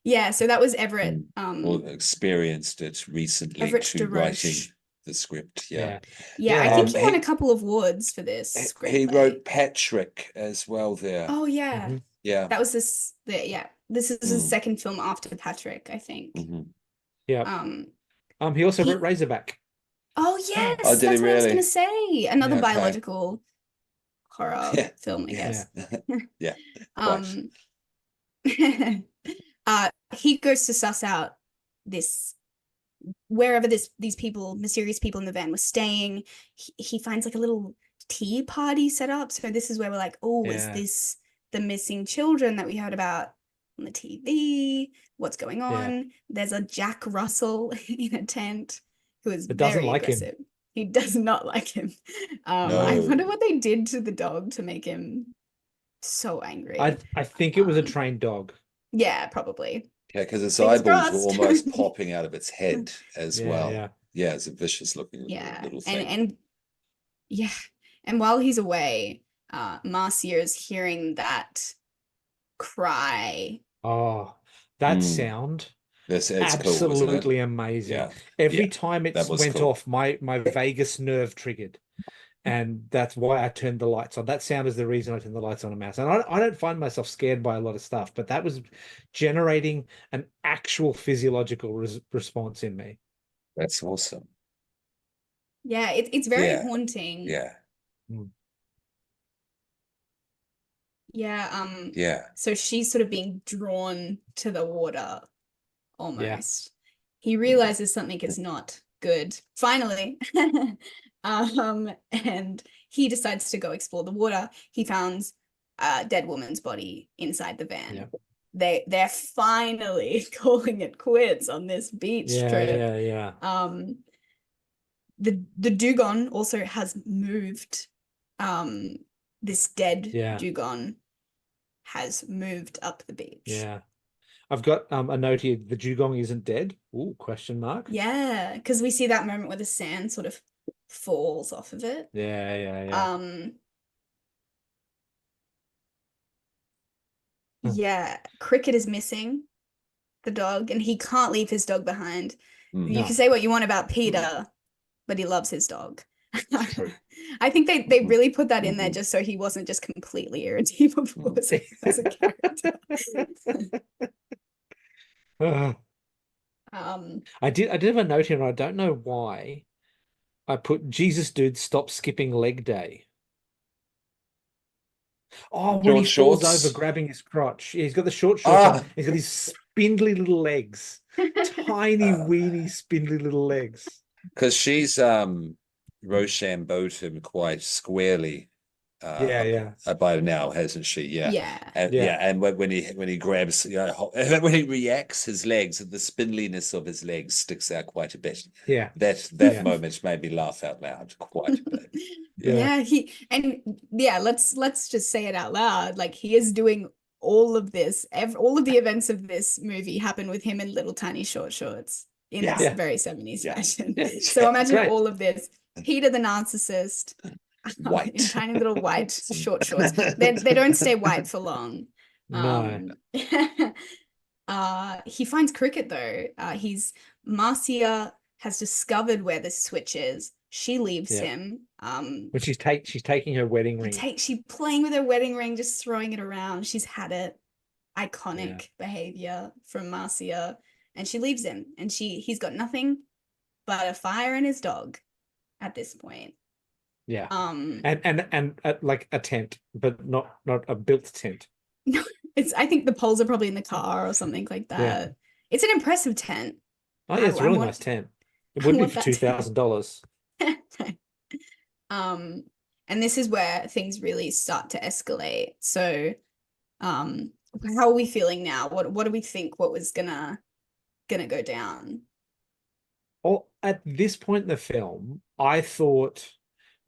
Yeah, so that was Everett. Or experienced it recently Everett to writing the script. Yeah, I think he won a couple of awards for this screenplay. He wrote Patrick as well there. Oh yeah. Yeah. That was this is his second film after Patrick, I think. Yeah. He also wrote Razorback. Oh yes, Oh, did that's he what I was really? gonna say. Another Okay. biological horror film, I guess. Yeah. He goes to suss out this wherever these people, mysterious people in the van were staying. He finds like a little tea party set up. So this is where we're like, oh, is this the missing children that we heard about on the TV? What's going on? There's a Jack Russell in a tent who is very aggressive. He does not like him. No. I wonder what they did to the dog to make him so angry. I think it was a trained dog. Yeah, probably. Yeah, because its Fingers eyeballs were crossed. almost popping out of its head as well. Yeah. Yeah, it's a vicious looking little thing. And while he's away, Marcia is hearing that cry. Oh, that sound. It's absolutely cool, amazing. Yeah. Every time it went cool. off, my vagus nerve triggered. And that's why I turned the lights on. That sound is the reason I turned the lights on a mouse. And I don't find myself scared by a lot of stuff, but that was generating an actual physiological response in me. That's awesome. Yeah, it's very haunting. Yeah. Yeah. So she's sort of being drawn to the water almost. He realizes something is not good. Finally. And he decides to go explore the water. He found a dead woman's body inside the van. They're finally calling it quits on this beach trip. The dugong also has moved. This dead dugong has moved up the beach. Yeah. I've got a note here. The dugong isn't dead. Ooh, question mark. Yeah, because we see that moment where the sand sort of falls off of it. Cricket is missing, the dog, and he can't leave his dog behind. You can say what you want about Peter, but he loves his dog. I think they really put that in there just so he wasn't just completely irredeemable as a character. I did have a note here, and I don't know why. I put Jesus dude stop skipping leg day. Oh, when he falls over grabbing his crotch. Yeah, he's got the short shorts on. He's got these spindly little legs. Tiny, weeny, spindly little legs. Because she's Rochambeau'd him quite squarely. By now, hasn't she? And when he grabs, when he reacts, his legs and the spindliness of his legs sticks out quite a bit. That moment made me laugh out loud quite a bit. Let's just say it out loud. Like, he is doing all of this, all of the events of this movie happen with him in little tiny short shorts in this Yeah. very 70s Yeah. fashion. Yeah. So imagine Great. all of this. Peter the narcissist, White. in tiny little white short shorts. They don't stay white for long. No. He finds cricket though. Marcia has discovered where the switch is. She leaves Yeah. him. When she's taking her wedding ring. She's playing with her wedding ring, just throwing it around. She's had it. Iconic behavior from Marcia, and she leaves him. And he's got nothing but a fire and his dog at this point. Yeah. And like a tent, but not a built tent. No, I think the poles are probably in the car or something like that. Yeah. It's an impressive tent. Oh yeah, it's a really nice tent. It would be for $2,000. And this is where things really start to escalate. So, how are we feeling now? What do we think? What was gonna go down? Well, at this point in the film, I thought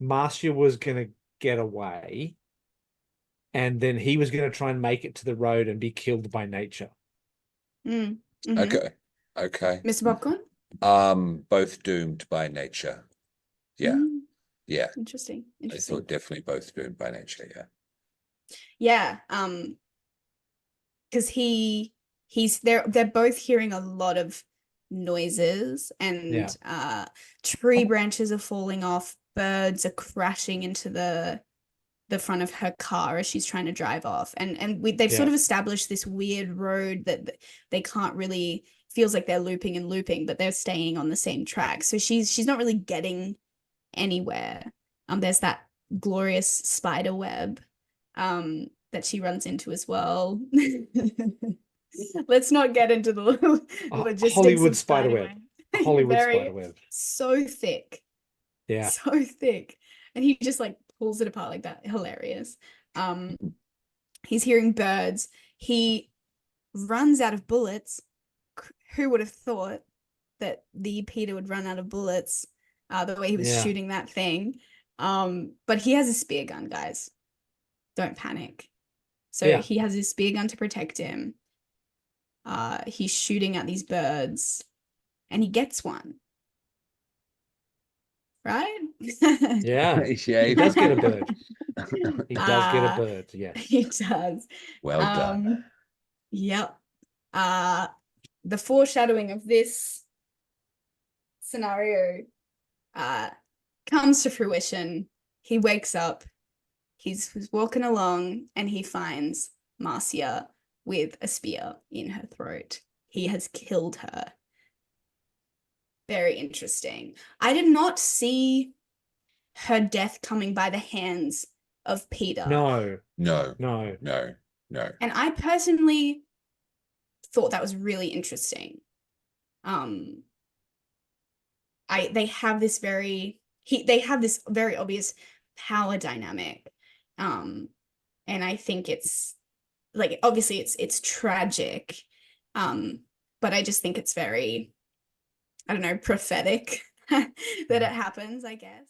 Marcia was gonna get away, and then he was gonna try and make it to the road and be killed by nature. Mm-hmm. Okay. Mr. Popcorn? Both doomed by nature. Yeah. Yeah. Interesting. I thought definitely both doomed by nature, yeah. Because they're both hearing a lot of noises, and tree branches are falling off, birds are crashing into the front of her car as she's trying to drive off, and they've sort of established this weird road that they can't really, feels like they're looping and looping, but they're staying on the same track, so she's not really getting anywhere. There's that glorious spider web that she runs into as well. Let's not get into the logistics. Hollywood spider web. Hollywood spider web. So thick. Yeah. So thick. And he just like pulls it apart like that. Hilarious. He's hearing birds. He runs out of bullets. Who would have thought that the Peter would run out of bullets the way he was shooting that thing? But he has a spear gun, guys. Don't panic. So he has his spear gun to protect him. He's shooting at these birds, and he gets one. Right? Yeah, he does get a bird. He does get a bird, yes. He does. Well done. Yep. The foreshadowing of this scenario comes to fruition. He wakes up, he's walking along, and he finds Marcia with a spear in her throat. He has killed her. Very interesting. I did not see her death coming by the hands of Peter. No. And I personally thought that was really interesting. They have this very obvious power dynamic. And I think it's like, obviously it's tragic. But I just think it's very, I don't know, prophetic that it happens, I guess.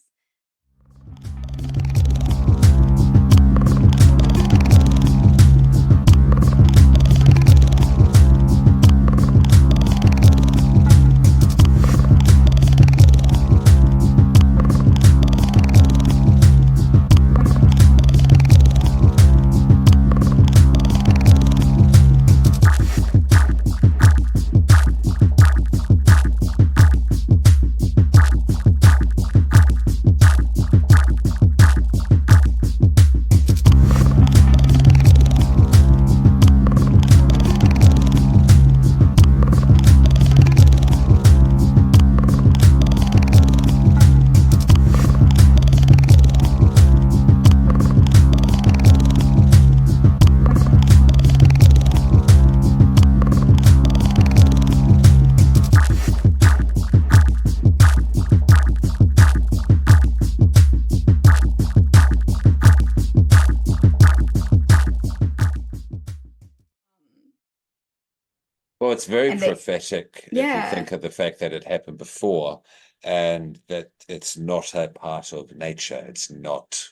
Well, it's very prophetic if you think of the fact that it happened before and that it's not a part of nature. It's not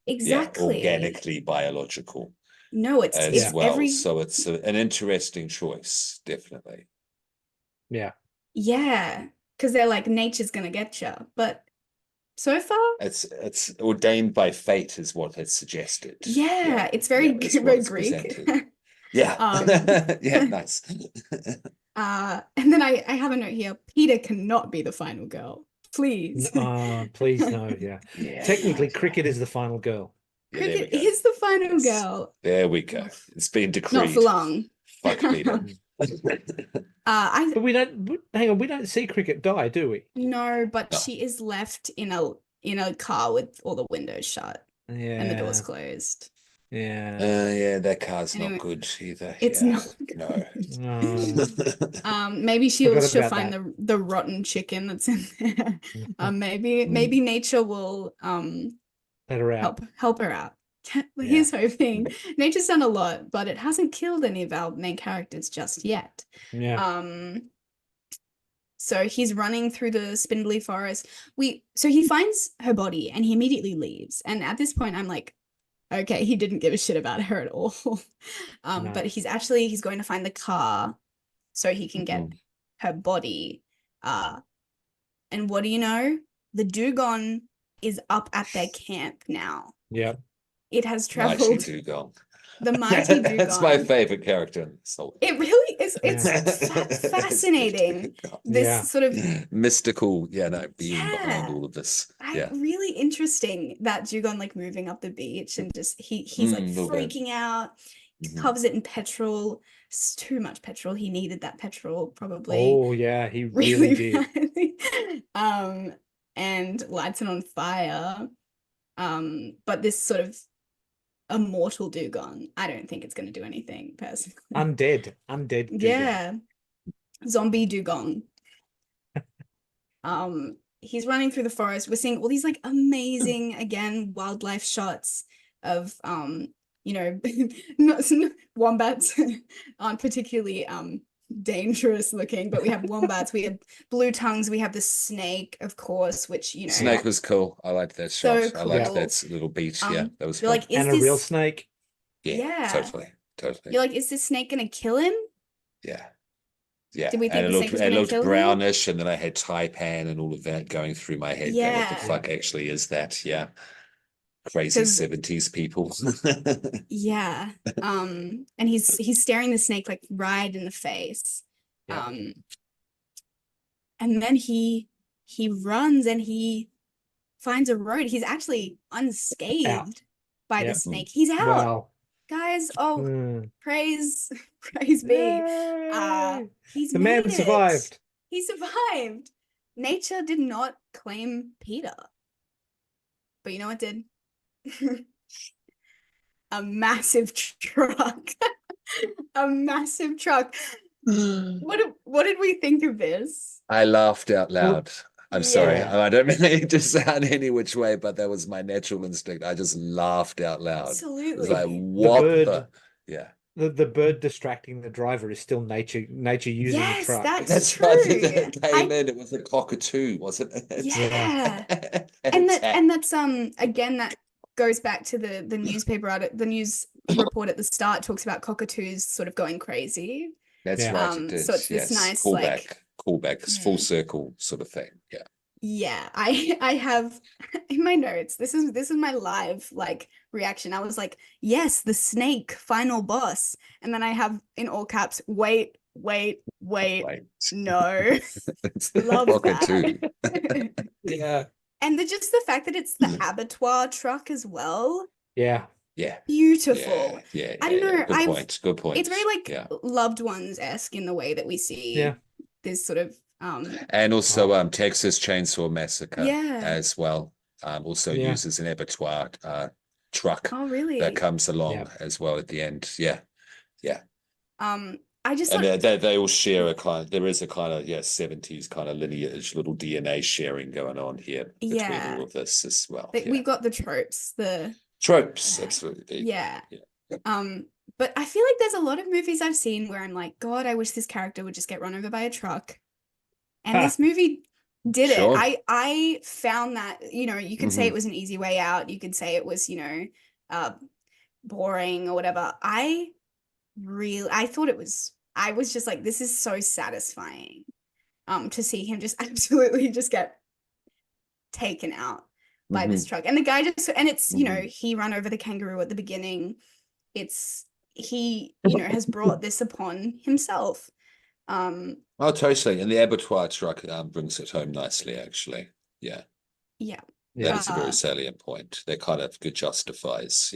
organically biological. No, as it's well. every So it's an interesting choice, definitely. Yeah. yeah, because they're like nature's gonna get you, but so far, It's ordained by fate, is what it's suggested. yeah, it's very yeah, it's what very it's Greek. presented. Yeah, yeah, nice. And then I have a note here. Peter cannot be the final girl, please. Please no. Yeah. Yeah, Technically, right, cricket right. is the final girl. Yeah, there we Cricket go. is the final Yes. girl. There we go. It's been Not for decreed. long. Fuck Peter. But we don't. Hang on. We don't see cricket die, do we? No, but No. she is left in a car with all the windows shut and the doors Yeah. closed. Yeah. Yeah, that car's Anyway, not good either. it's Yeah. not No. maybe she'll Forgot about find that. the rotten chicken that's in there. Maybe nature will Let her out. help her out. Here's hoping. Nature's done a lot, but it hasn't killed any of our main characters just yet. Yeah. So he's running through the spindly forest. So he finds her body and he immediately leaves. And at this point, I'm like, okay, he didn't give a shit about her at all. No. But he's going to find the car so he can get her body. And what do you know? The dugong is up at their camp now. Yeah. It has Mighty traveled. Dugong. The mighty dugong. That's my favorite character. So It really is. It's fascinating. This sort of mystical, being behind all of this. really interesting that dugong like moving up the beach and just he's like freaking out. Covers it in petrol. It's too much petrol. He needed that petrol probably. Oh yeah, he really did. And lights it on fire. But this sort of immortal dugong, I don't think it's going to do anything personally. Undead dugong. Yeah, zombie dugong. He's running through the forest. We're seeing all these like amazing again wildlife shots of wombats aren't particularly dangerous looking, but we have wombats, we have blue tongues, we have the snake, of course, which snake was cool. I liked that shot. So cool. I liked that little beat. That was you're cool. like, is and this a real snake? Yeah. Totally. You're like, is this snake gonna kill him? Yeah. Did we think the snake was gonna kill him? brownish, and then I had taipan and all of that going through my head. Yeah. What the fuck actually is that? Yeah. Crazy 70s people. Yeah. And he's staring the snake like right in the face. Yeah. And then he runs and he finds a road. He's actually unscathed by the snake. He's out. Wow. Guys, praise be. He's the made man survived. He survived. Nature did not claim Peter. But you know what did? A massive truck. A massive truck. What did we think of this? I laughed out loud. I'm sorry. I don't mean it to sound any which way, but that was my natural instinct. I just laughed out loud. Absolutely. It was like, what the bird distracting the driver is still nature using the truck. That's true. Right. It came in. It was a cockatoo, wasn't it? Yeah. and that's again that goes back to the newspaper the news report at the start talks about cockatoos sort of going crazy. That's right. It did. So it's this nice callback, full circle sort of thing. Yeah. Yeah, I have in my notes. This is my live like reaction. I was like, yes, the snake final boss, and then I have in all caps, wait, no. Love that. Yeah. And just the fact that it's the abattoir truck as well. Yeah. Beautiful. Yeah. I don't know. Good point. It's very like Loved Ones-esque in the way that we see this sort of and also Texas Chainsaw Massacre as well. Also uses an abattoir truck that comes along as well at the end. Yeah. I just they all share there is a kind of 70s kind of lineage, little DNA sharing going on here between all of this as well. We've got the tropes, absolutely. Yeah. But I feel like there's a lot of movies I've seen where I'm like, God, I wish this character would just get run over by a truck. And this movie did it. I found that, you could say it was an easy way out. You could say it was, boring or whatever. I thought I was just like, this is so satisfying to see him just absolutely just get taken out by this truck. And the guy just, and it's, you know, he ran over the kangaroo at the beginning. It's, he, you know, has brought this upon himself. Oh, totally. And the abattoir truck brings it home nicely, actually. Yeah. Yeah. That is a very salient point. That kind of good justifies,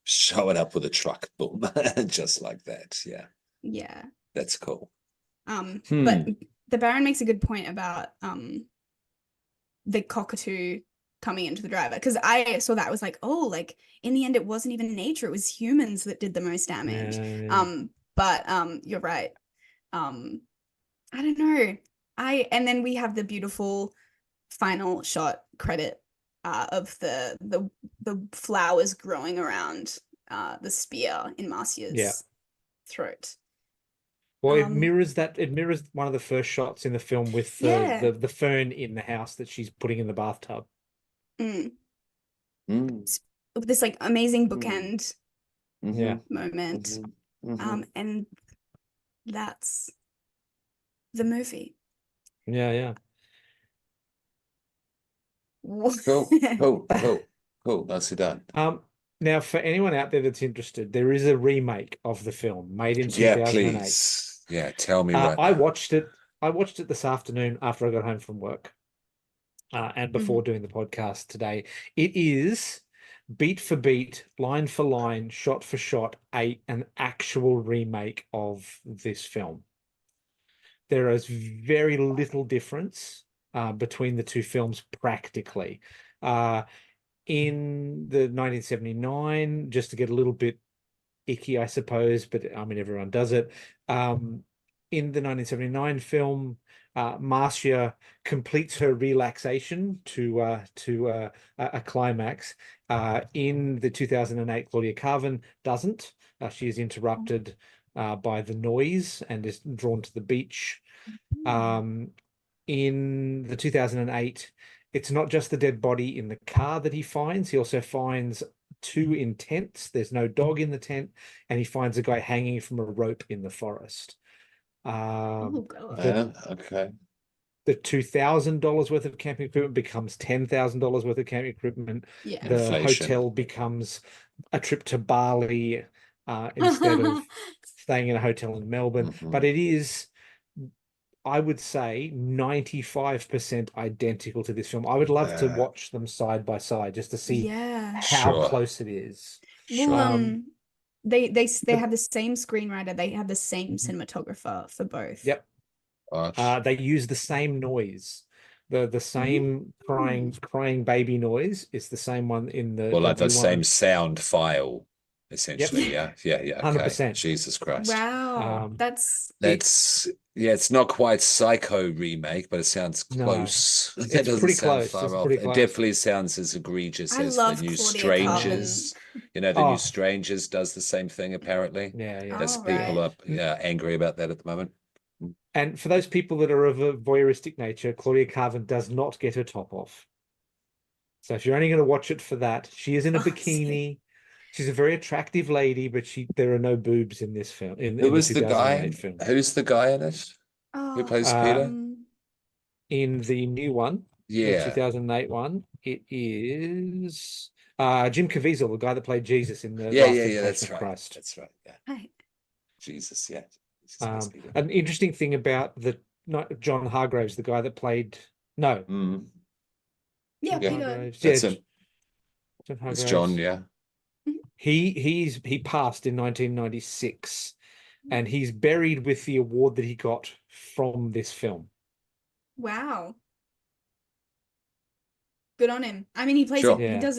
showing up with a truck, boom, just like that. Yeah. Yeah. That's cool. But the Baron makes a good point about the cockatoo coming into the driver, because I saw that, I was like, oh, like in the end it wasn't even nature, it was humans that did the most damage. But you're right. I don't know. And then we have the beautiful final shot credit of the flowers growing around the spear in Marcia's throat. Well, it mirrors that. It mirrors one of the first shots in the film with the fern in the house that she's putting in the bathtub. This like amazing bookend moment. And that's the movie. Yeah. Cool. Nicely done. Now, for anyone out there that's interested, there is a remake of the film made in 2008. Please. Yeah, tell me right I now. watched it this afternoon after I got home from work, and before doing the podcast today. It is beat for beat, line for line, shot for shot, an actual remake of this film. There is very little difference between the two films practically. In the 1979, just to get a little bit icky, I suppose, but I mean, everyone does it. In the 1979 film, Marcia completes her relaxation to a climax. In the 2008, Claudia Carvin doesn't. She is interrupted by the noise and is drawn to the beach. In the 2008, it's not just the dead body in the car that he finds. He also finds two in tents. There's no dog in the tent, and he finds a guy hanging from a rope in the forest. Okay. The $2,000 worth of camping equipment becomes $10,000 worth of camping equipment. Yeah. The Inflation. hotel becomes a trip to Bali instead of staying in a hotel in Melbourne. But it is, I would say, 95% identical to this film. I would love to watch them side by side just to see how close it is. Well, they have the same screenwriter, they have the same cinematographer for both. Yep. They use the same noise. The same crying baby noise is the same one in the like the same one. sound file, essentially. Yeah. Okay. 100%. Jesus Christ. Wow. That's it's not quite Psycho remake, but it sounds close. No, That doesn't sound far off. It definitely sounds as egregious as the new Strangers. You know, the new Strangers does the same thing, apparently. Yeah. That's people are angry about that at the moment. And for those people that are of a voyeuristic nature, Claudia Carvin does not get her top off. So if you're only going to watch it for that, she is in a bikini. She's a very attractive lady, but there are no boobs in this film. Who was the guy? Who's the guy in it? Who plays Peter? In the new one, the 2008 one, it is Jim Caviezel, the guy that played Jesus in the Last Temptation of Christ. That's right. Yeah. Jesus, yeah. An interesting thing about John Hargraves, the guy that played Peter. That's him. John Hargraves. It's John, yeah. He passed in 1996, and he's buried with the award that he got from this film. Wow. Good on him. I mean, he plays he does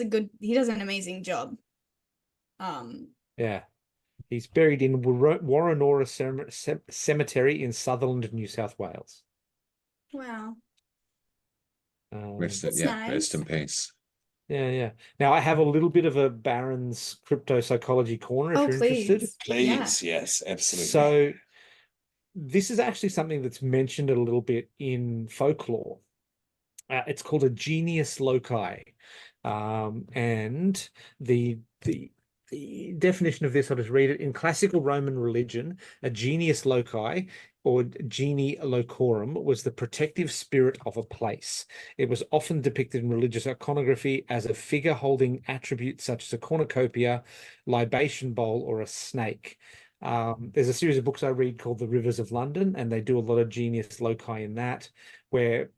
an amazing job. Yeah. He's buried in Warrenora Cemetery in Sutherland, New South Wales. Wow. Rest in peace. Yeah. Now, I have a little bit of a Baron's crypto psychology corner if you're interested. Please, yes, absolutely. So this is actually something that's mentioned a little bit in folklore. It's called a genius loci. And the the definition of this, I'll just read it. In classical Roman religion, a genius loci or genie locorum was the protective spirit of a place. It was often depicted in religious iconography as a figure holding attributes such as a cornucopia, libation bowl, or a snake. There's a series of books I read called The Rivers of London, and they do a lot of genius loci in that, where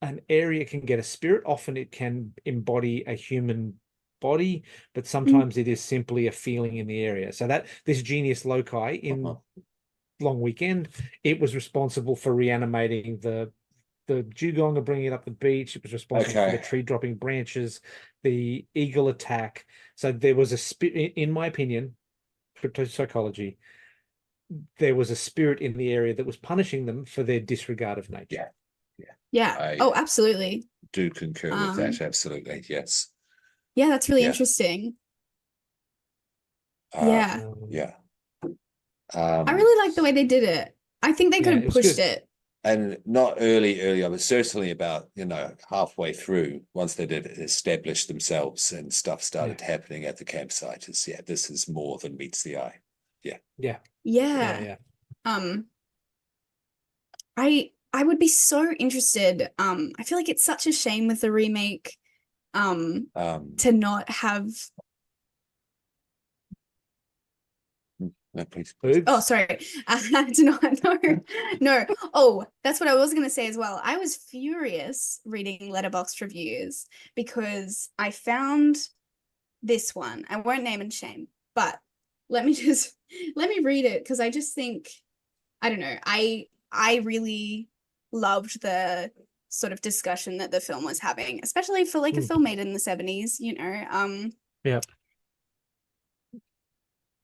an area can get a spirit. Often it can embody a human body, but sometimes it is simply a feeling in the area. So that this genius loci in Long Weekend, it was responsible for reanimating the dugong and bringing it up the beach. It was responsible for the tree dropping branches, the eagle attack. So there was a spirit, in my opinion, cryptopsychology, there was a spirit in the area that was punishing them for their disregard of nature. Yeah. Oh, absolutely. Do concur with that. Absolutely. Yes. Yeah, that's really interesting. Yeah. I really like the way they did it. I think they could have pushed it. And not early on, but certainly about, halfway through, once they did establish themselves and stuff started happening at the campsite, this is more than meets the eye. Yeah. I would be so interested. I feel like it's such a shame with the remake, to not have. No, please. Oh, sorry. No. Oh, that's what I was gonna say as well. I was furious reading Letterboxd reviews because I found this one. I won't name and shame, but let me read it because I just think, I don't know. I really loved the sort of discussion that the film was having, especially for like a film made in the 70s,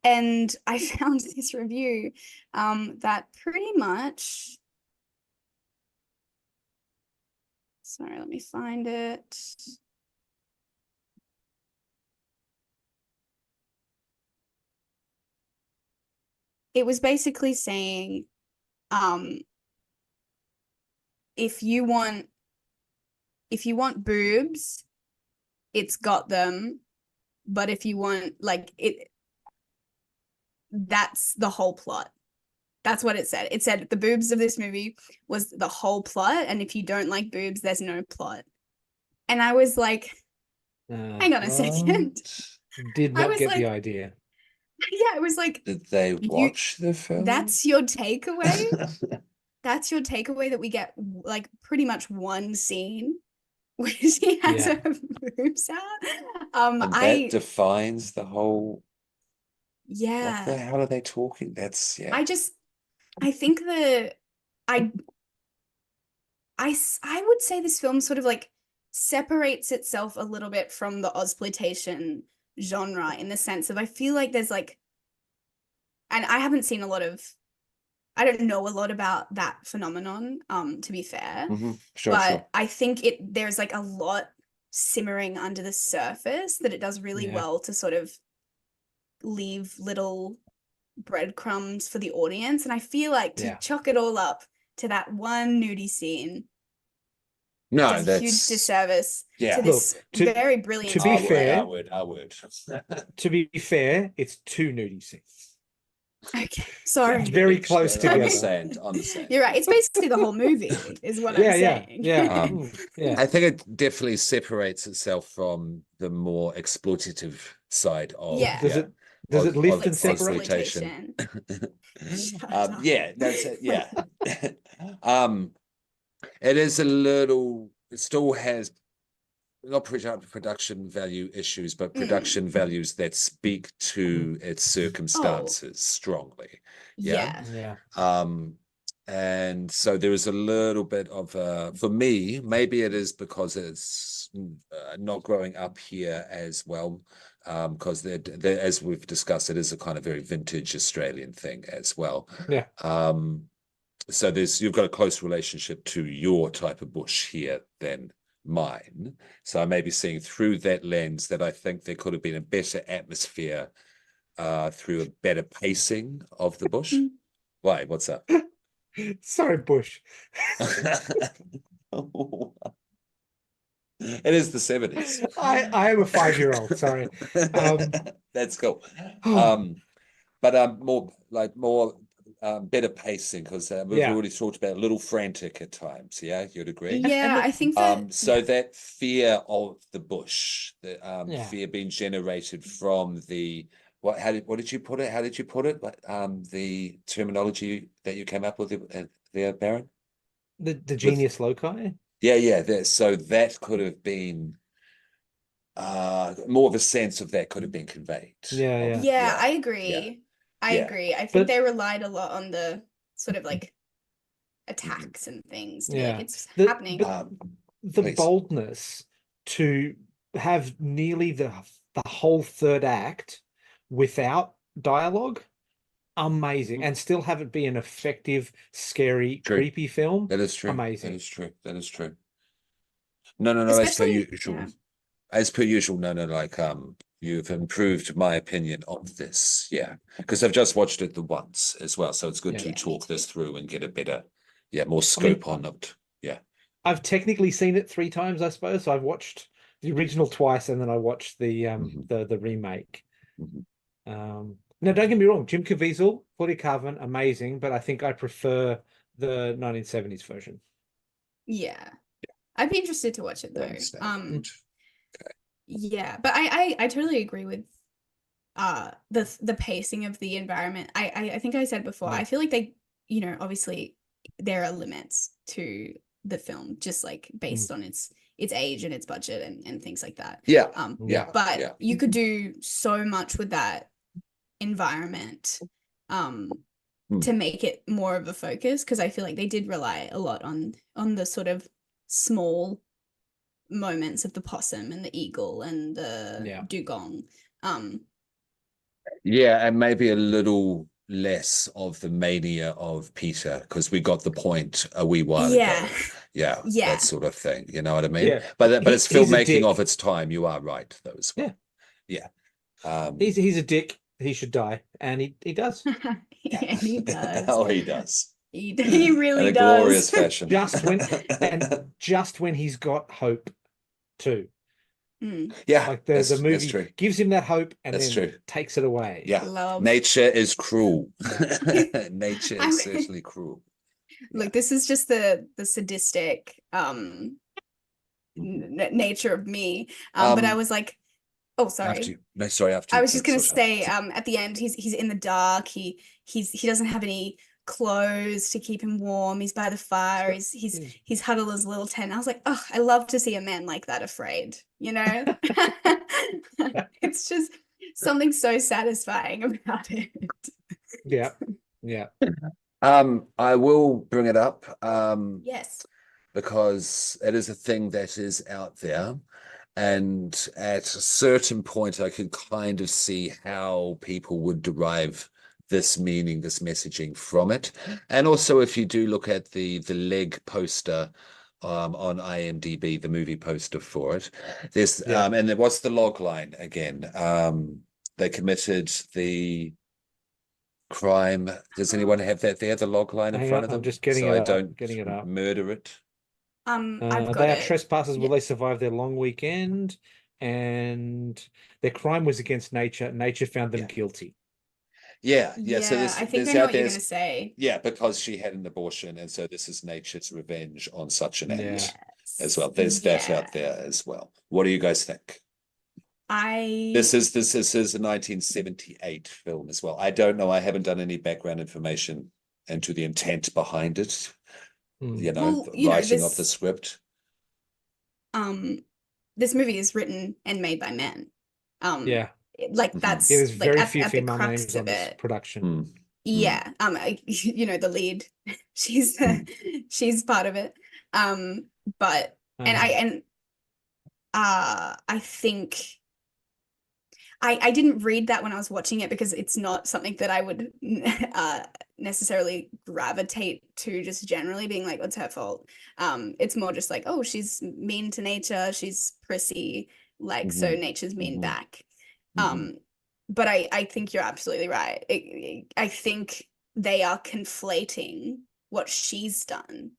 And I found this review that pretty much, sorry, let me find it. It was basically saying, if you want boobs, it's got them, but if you want that's the whole plot. That's what it said. It said the boobs of this movie was the whole plot, and if you don't like boobs, there's no plot. And I was like, hang on a second. Did not get the idea. Yeah, it was like, did they watch the film? That's your takeaway? That's your takeaway, that we get like pretty much one scene where she has her boobs out. And that defines the whole. Yeah. What the hell are they talking? That's I think I would say this film sort of like separates itself a little bit from the Ozploitation genre, in the sense of, I feel like there's like, and I haven't seen I don't know a lot about that phenomenon, to be fair. Sure. I think there's like a lot simmering under the surface that it does really well to sort of leave little breadcrumbs for the audience. And I feel like to chuck it all up to that one nudie scene, that's a huge disservice to this very brilliant. To be fair, I would. To be fair, it's two nudie scenes. Okay, sorry. It's very close together. Understand. You're right. It's basically the whole movie, is what I'm saying. I think it definitely separates itself from the more exploitative side of. Does it lift and separate? That's it. It is a little. It still has not production value issues, but production values that speak to its circumstances strongly. And so there is a little bit of for me, maybe it is because it's not growing up here as well, because as we've discussed, it is a kind of very vintage Australian thing as well. So you've got a close relationship to your type of bush here than mine. So I may be seeing through that lens that I think there could have been a better atmosphere through a better pacing of the bush. Why? What's up? Sorry, Bush. It is the 70s. I am a 5-year-old, sorry. That's cool. Oh, But more better pacing because we've yeah. already talked about a little frantic at times. Yeah, you'd agree. Yeah, look, I think that So that fear of the bush, the Yeah. fear being generated from the what did you put it? How did you put it? The terminology that you came up with there, Baron? The genius loci. Yeah. So that could have been more of a sense of that could have been conveyed. Yeah. yeah, I Yeah. agree. I Yeah. agree. I think But they relied a lot on the sort of like attacks and things to be like yeah, it's the happening. but the Please. boldness to have nearly the whole third act without dialogue, amazing, and still have it be an effective, scary, True. creepy film. That is true. Amazing. That is true. No. Especially, As per usual. No. You've improved my opinion of this. Yeah, because I've just watched it the once as well, so it's good Yeah. to Yeah, me talk too. this through and get a better, more scope on it. Yeah. I've technically seen it 3 times, I suppose. So I've watched the original twice, and then I watched the Mhm. the remake. Mhm. Now, don't get me wrong, Jim Caviezel, Claudia Carvin, amazing, but I think I prefer the 1970s version. Yeah. I'd be interested to watch it I though. understand. Yeah, but I totally agree with the pacing of the environment. I think I said before, Yeah. I feel like they, obviously there are limits to the film just like based on its age and its budget and things like that. Yeah. But you could do so much with that environment to make it more of a focus because I feel like they did rely a lot on the sort of small moments of the possum and the eagle and the dugong. Yeah, and maybe a little less of the mania of Peter because we got the point a wee while Yeah. ago. Yeah, Yeah. that sort of thing. You know what I mean? Yeah. But it's He's a filmmaking dick. of its time. You are right, though, as well. Yeah. Yeah. He's a dick. He should die, and he does. Yeah, he does. Oh, he does. He In really a does. glorious fashion. just when he's got hope too. Yeah, Like the that's movie true. gives him that hope and That's then true. takes it away. Yeah. Love. Nature is cruel. Yeah. Nature I'm- is certainly cruel. Look, this is just the sadistic nature of me. But I was like, oh, sorry. After you. No, sorry, after you. I was just gonna Sorry. say, at the end, he's in the dark. He doesn't have any clothes to keep him warm. He's by the fire. He's huddled in his little tent. I was like, oh, I love to see a man like that afraid. It's just something so satisfying about it. Yeah. I will bring it up. Yes. Because it is a thing that is out there. And at a certain point, I could kind of see how people would derive this meaning, this messaging from it. And also, if you do look at the leg poster on IMDb, the movie poster for it, there's and there was the log line again. They committed the crime. Does anyone have that there? The log line in front of them. I'm just getting so it I up. don't Getting it up. murder it. I've got they are it. trespassers. Yeah. Will they survive their long weekend? And their crime was against nature. Nature found them guilty. Yeah. So Yeah, I think I there's know out what you're there. gonna say. Yeah, because she had an abortion, and so this is nature's revenge on such an act Yes. as well. There's that out there as well. What do you guys think? This is a 1978 film as well. I don't know. I haven't done any background information into the intent behind it. Well, writing of the script. This movie is written and made by men. Like that's there's like very few at the female names crux on of this it. production. Yeah. The lead, she's part of it. But I think I didn't read that when I was watching it because it's not something that I would necessarily gravitate to just generally being like, what's her fault? It's more just like, oh, she's mean to nature, she's prissy, like so nature's mean back. But I think you're absolutely right. I think they are conflating what she's done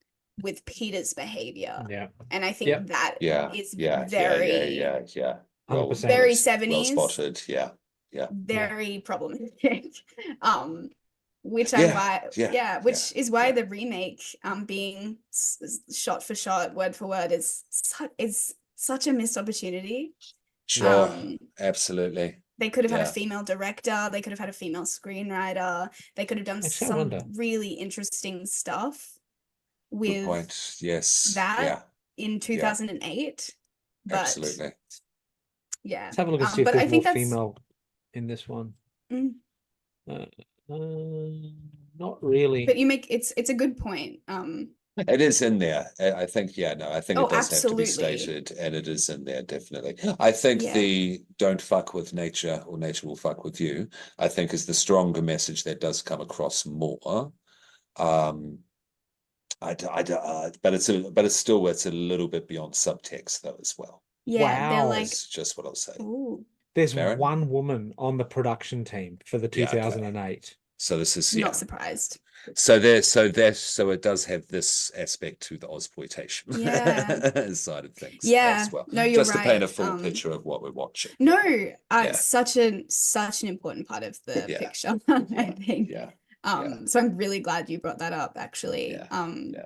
with Peter's behavior. Yeah. And I think Yep. that Yeah, is yeah, very, yeah. Well, 100%. very well 70s, spotted. Yeah. very problematic. Which which is why the remake being shot for shot, word for word is such a missed opportunity. Sure, absolutely. They could have had a Yeah. female director, they could have had a female screenwriter, they could have done Actually, I some wonder. really interesting stuff Good with point. Yes. that in 2008. But Absolutely. yeah. Let's have a look and see if But I there's more think that's female in this one. Mm. Not really. But you make it's a good point. It is in there. I think, I think Oh, it does have to be absolutely. stated, and it is in there, definitely. I think Yeah. the don't fuck with nature or nature will fuck with you, I think is the stronger message that does come across more. But it's a little bit beyond subtext though as well. Yeah, they're Wow. like, That's just what I'll say. ooh, There's Baron? one woman on the production team for the Yeah, okay. 2008. So this is not surprised. So it does have this aspect to the Ozploitation Yeah. side of things Yeah. as well. No, you're Just to paint right. a full picture of what we're watching. No, Yeah. such an important part of the Yeah. picture, I think. Yeah. So I'm really glad you brought that up, actually. Yeah.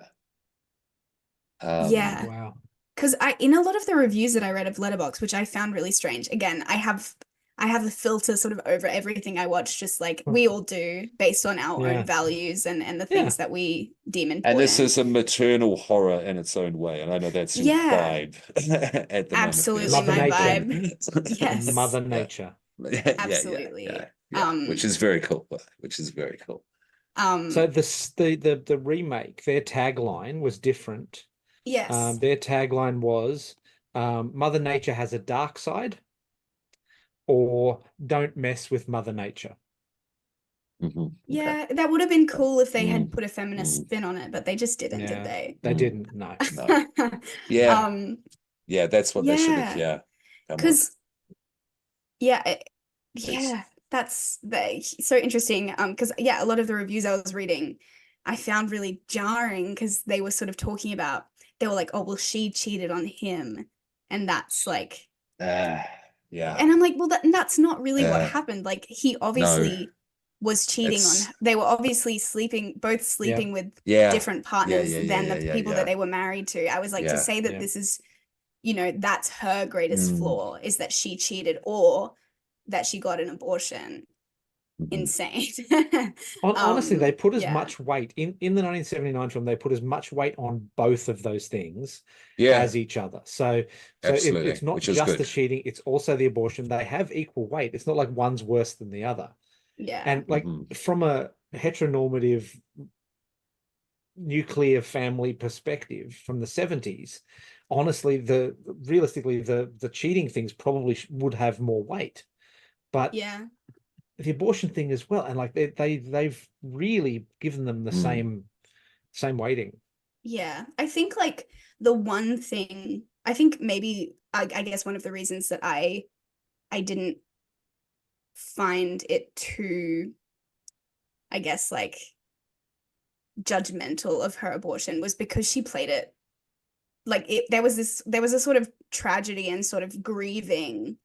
Wow. Because in a lot of the reviews that I read of Letterboxd, which I found really strange, again, I have the filter sort of over everything I watch, just like we all do, based on our own values and the things that we deem important. And this is a maternal horror in its own way, and I know that's your vibe at the absolutely moment. Mother my Nature. vibe. Yes, Mother Nature. absolutely. Which is very cool. So the remake, their tagline was different. Yes. Their tagline was Mother Nature has a dark side, or don't mess with Mother Nature. Yeah, that would have been cool if they had put a feminist spin on it, but they just didn't, did they? They didn't, no. Yeah, that's what they should have, because that's so interesting. Because a lot of the reviews I was reading, I found really jarring because they were sort of talking about, they were like, oh, well, she cheated on him, and that's like, and I'm like, well, that's not really what happened. Like, he obviously was cheating on, they were obviously both sleeping with different partners than the people that they were married to. I was like, to say that this is, that's her greatest flaw, is that she cheated or that she got an abortion. Insane. Honestly, they put as much weight in the 1979 film. They put as much weight on both of those things as each other. So it's not just the cheating; it's also the abortion. They have equal weight. It's not like one's worse than the other. Yeah. And like from a heteronormative nuclear family perspective from the 70s, honestly, realistically the cheating things probably would have more weight. But the abortion thing as well, and like they've really given them the same weighting. Yeah, I think like the one thing, I think maybe I guess one of the reasons that I didn't find it too, I guess, like judgmental of her abortion was because she played it like there was a sort of tragedy and sort of grieving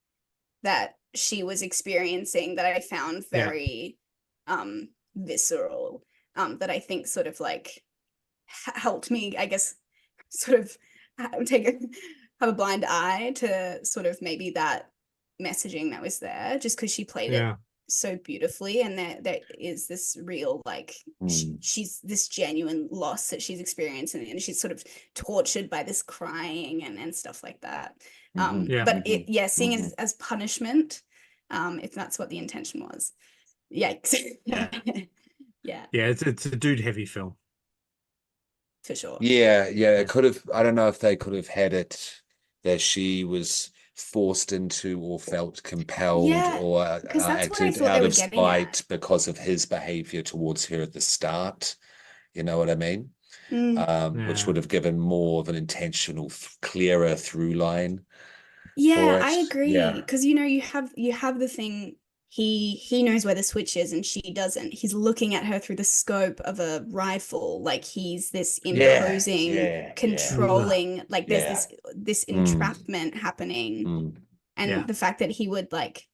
that she was experiencing that I found very visceral, that I think sort of like helped me, I guess, sort of have a blind eye to sort of maybe that messaging that was there, just because she played it so beautifully, and there is this real like she's this genuine loss that she's experiencing, and she's sort of tortured by this crying and stuff like that. But seeing it as punishment, if that's what the intention was, yikes. It's a dude heavy film for sure. It could have, I don't know if they could have had it that she was forced into or felt compelled or acted out of spite because of his behavior towards her at the start. You know what I mean? Which would have given more of an intentional, clearer through line. I agree. Because you have the thing he knows where the switch is and she doesn't. He's looking at her through the scope of a rifle, like he's this imposing, controlling, like there's this entrapment happening. And the fact that he would like,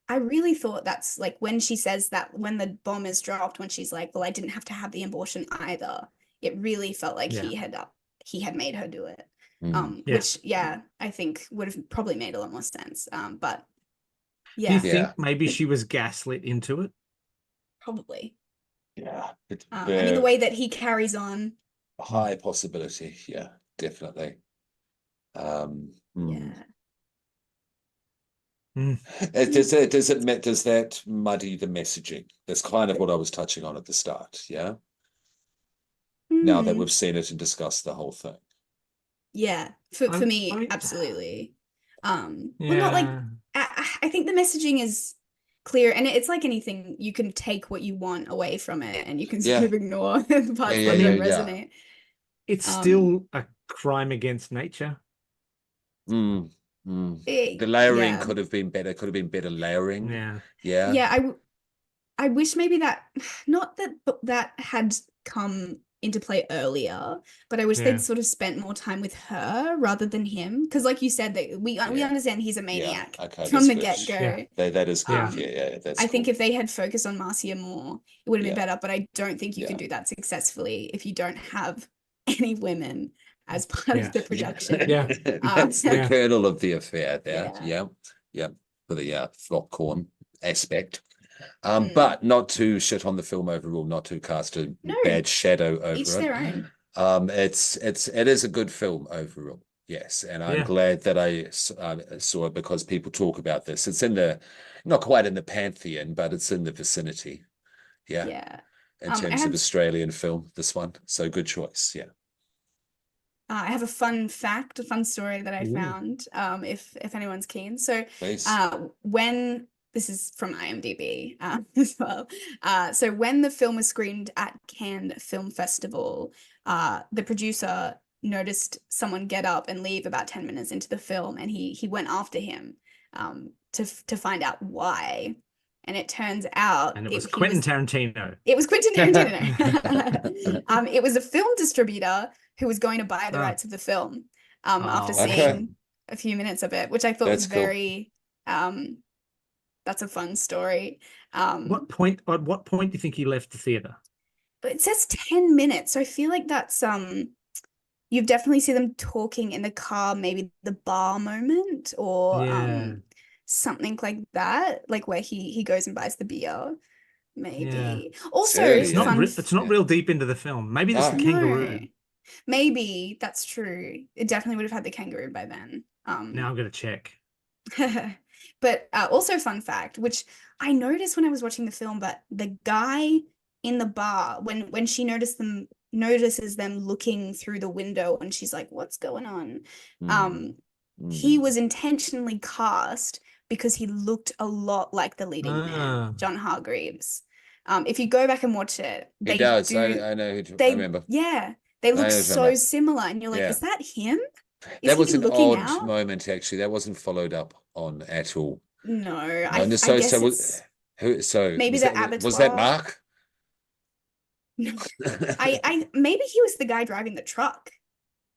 I really thought that's like when she says that when the bomb is dropped, when she's like, well, I didn't have to have the abortion either. It really felt like he had made her do it. Which I think would have probably made a lot more sense. But do you think maybe she was gaslit into it? Probably. Yeah. I mean, the way that he carries on. High possibility. Yeah, definitely. Does that muddy the messaging? That's kind of what I was touching on at the start. Yeah. Now that we've seen it and discussed the whole thing. Yeah, for me, absolutely. Well, not like I think the messaging is clear, and it's like anything, you can take what you want away from it, and you can sort of ignore the parts that don't resonate. It's still a crime against nature. The layering could have been better. Could have been better layering. Yeah. I wish maybe that not that had come into play earlier, but I wish they'd sort of spent more time with her rather than him, because like you said, that we understand he's a maniac from the get-go. That is good. That's I think if they had focused on Marcia more, it would have been better, but I don't think you can do that successfully if you don't have any women as part of the production. That's the kernel of the affair there. For the flop corn aspect. But not to shit on the film overall, not to cast a bad shadow over each it. Their own. It is a good film overall. Yes, and I'm glad that I saw it, because people talk about this. It's not quite in the pantheon, but it's in the vicinity. In terms of Australian film, this one. So good choice. I have a fun story that I found, if anyone's keen. So when this is from IMDb as well. So when the film was screened at Cannes Film Festival, the producer noticed someone get up and leave about 10 minutes into the film, and he went after him to find out why. And it turns out it was Quentin Tarantino. It was Quentin Tarantino. It was a film distributor who was going to buy the rights of the film after seeing a few minutes of it, which I thought was very that's a fun story. At what point do you think he left the theater? But it says 10 minutes, so I feel like that's you've definitely seen them talking in the car, maybe the bar moment, or something like that, like where he goes and buys the beer, maybe. Also, it's not real deep into the film. Maybe that's the kangaroo. Maybe that's true. It definitely would have had the kangaroo by then. Now I'm gonna check. But also fun fact, which I noticed when I was watching the film, but the guy in the bar, when she notices them looking through the window, and she's like, what's going on? He was intentionally cast because he looked a lot like the leading man, John Hargreaves. If you go back and watch it, I know I remember. Yeah, they look so similar, and you're like, is that him? That was an odd moment, actually. That wasn't followed up on at all. No, I guess maybe the abattoir. Was that Mark? No, maybe he was the guy driving the truck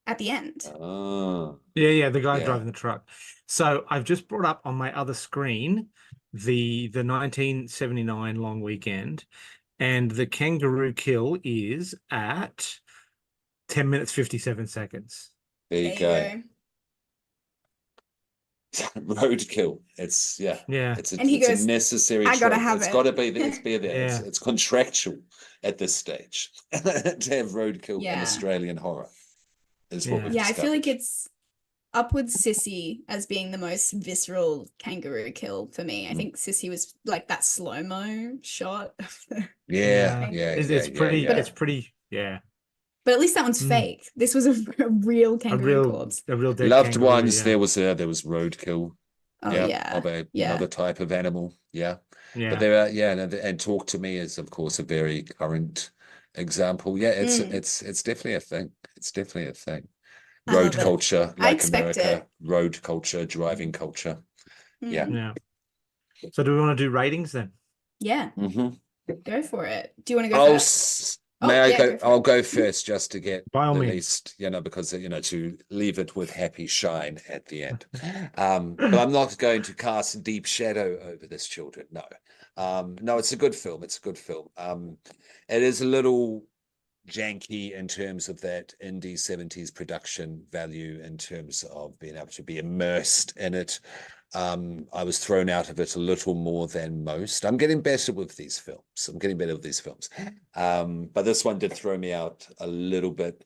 at the end. Oh, the guy driving the truck. So I've just brought up on my other screen the 1979 long weekend, and the kangaroo kill is at 10 minutes 57 seconds. There you go. Roadkill. It's it's a necessary trope. It's got to be there. It's there. It's contractual at this stage to have roadkill in Australian horror. Is what we've discovered. I feel like it's upwards Sissy as being the most visceral kangaroo kill for me. I think Sissy was like that slow-mo shot. It's pretty. But at least that one's fake. This was a real kangaroo corpse. A real dead loved kangaroo, ones. There was roadkill. Of another type of animal. But there are and Talk to Me is of course a very current example. It's definitely a thing. It's definitely a thing. Road culture, like America. Road culture, driving culture. So do we want to do ratings then? Yeah, Mhm. go for it. Do you want to go Oh, first? may I yeah, go? for I'll it. go first just to get By all the means. least, because to leave it with happy shine at the end. But I'm not going to cast a deep shadow over this, children. No. No, it's a good film. It's a good film. It is a little janky in terms of that indie 70s production value, in terms of being able to be immersed in it. I was thrown out of it a little more than most. I'm getting better with these films. But this one did throw me out a little bit.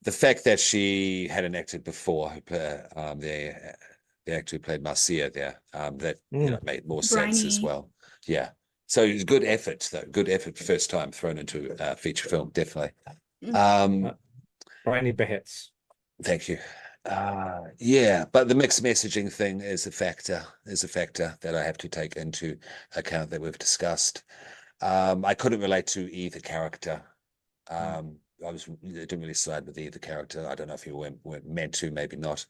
The fact that she hadn't acted before, the actor who played Marcia there, that made more sense as Briny. well. Yeah. So it was good effort, though. Good effort, first time thrown into a feature film, definitely. Briny Behets. Thank you. Yeah, but the mixed messaging thing is a factor that I have to take into account, that we've discussed. I couldn't relate to either character. I didn't really side with either character. I don't know if you weren't meant to, maybe not.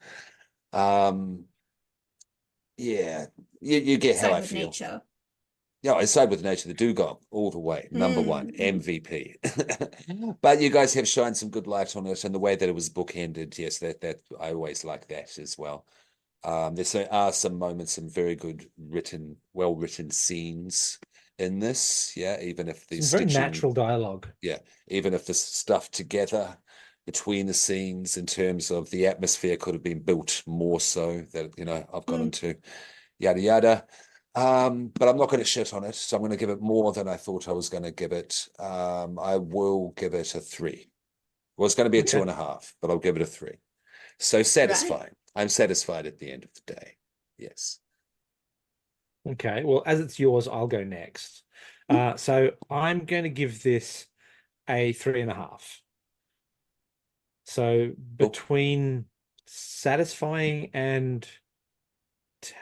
Yeah, you get how Side I with feel. nature. Yeah, I side with nature, the Dugong, all the way. Number one, Mm. MVP. But you guys have shined some good light on it, and the way that it was bookended, yes, that I always like that as well. There are some moments, some very good written, well-written scenes in this. Yeah, even if the Some very natural dialogue. Yeah, even if the stuff together between the scenes in terms of the atmosphere could have been built more, so that I've gone into yada yada. But I'm not going to shit on it, so I'm going to give it more than I thought I was going to give it. I will give it a 3. Well, it's going to be a 2.5, but I'll give it a 3. So satisfying. Right. I'm satisfied at the end of the day. Yes. Okay, well, as it's yours, I'll go next. So I'm going to give this a 3.5. So between satisfying and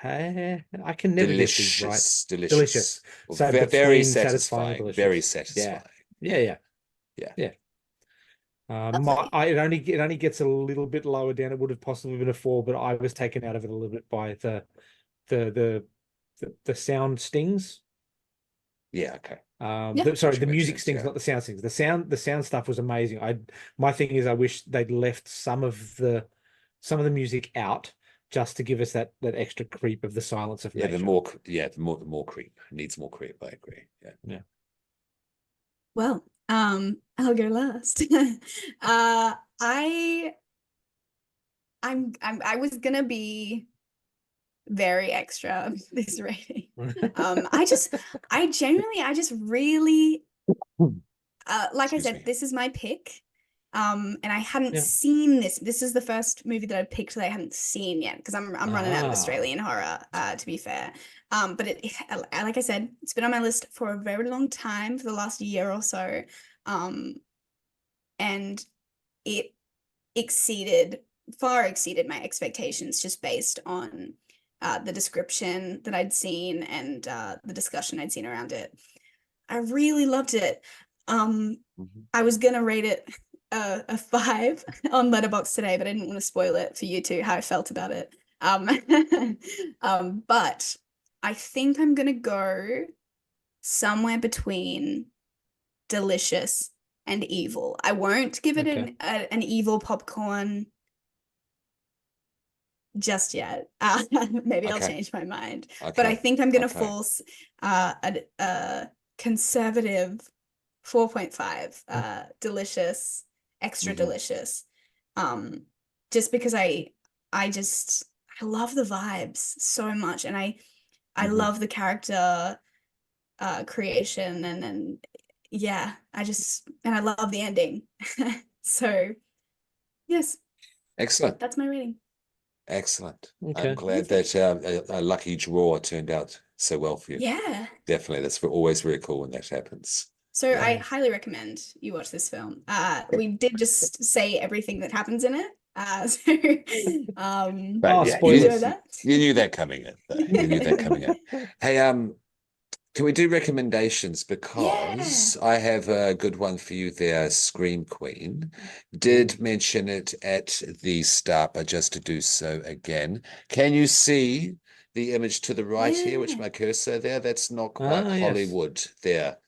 I can never get these right. Delicious. Well, So very between satisfying and satisfying. delicious. Very satisfying. Yeah. Lovely. It only gets a little bit lower down. It would have possibly been a 4, but I was taken out of it a little bit by the sound stings. Yeah. Okay. The music stings, not the sound stings. The sound stuff was amazing. My thing is, I wish they'd left some of the music out, just to give us that extra creep of the silence of nature. The more creep. It needs more creep. I agree. Yeah. Well, I'll go last. I was gonna be very extra this rating. I just really like I said, this is my pick. And I hadn't seen this. This is the first movie that I picked that I hadn't seen yet, because I'm running out of Australian horror, to be fair. But like I said, it's been on my list for a very long time, for the last year or so. And it far exceeded my expectations, just based on the description that I'd seen, and the discussion I'd seen around it. I really loved it. I was gonna rate it a 5 on Letterboxd today, but I didn't want to spoil it for you two, how I felt about it. But I think I'm gonna go somewhere between delicious and evil. I won't give it an evil popcorn just yet. Maybe I'll change my mind. But I think I'm gonna force a conservative 4.5, delicious, extra delicious. Just because I love the vibes so much, and I love the character creation, and yeah, I love the ending. So yes, excellent. That's my rating. Excellent. I'm glad that a lucky draw turned out so well for you. Yeah, definitely. That's always very cool when that happens. So I highly recommend you watch this film. We did just say everything that happens in it. Spoilers. You knew that coming in. Hey, can we do recommendations? Because I have a good one for you there. Scream Queen did mention it at the start, but just to do so again. Can you see the image to the right here, which Yeah. my cursor there, that's not quite Yes. Hollywood there.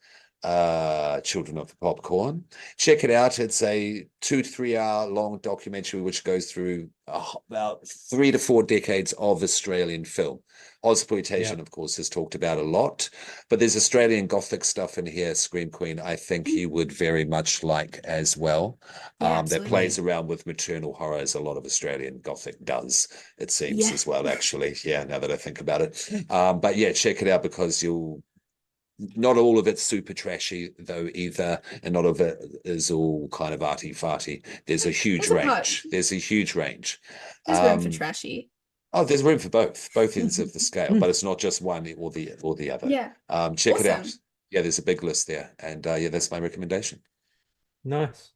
Children of the Popcorn. Check it out. It's a 2 to 3 hour long documentary which goes through about 3 to 4 decades of Australian film. Ozploitation, Yep. of course, is talked about a lot, but there's Australian Gothic stuff in here, Scream Queen, I think you would very much like as well. Yeah, That plays absolutely. around with maternal horror, as a lot of Australian Gothic does, it seems, Yeah. as well, actually. Yeah, now that I think about it. But yeah, check it out, because not all of it's super trashy though either, and not of it is all kind of arty farty. There's a huge There's a part. range. There's a huge range. There's room for trashy. Oh, there's room for both ends of the scale, but it's not just one or the other. Yeah. Check it out. Awesome. Yeah, there's a big list there, and yeah, that's my recommendation. Nice.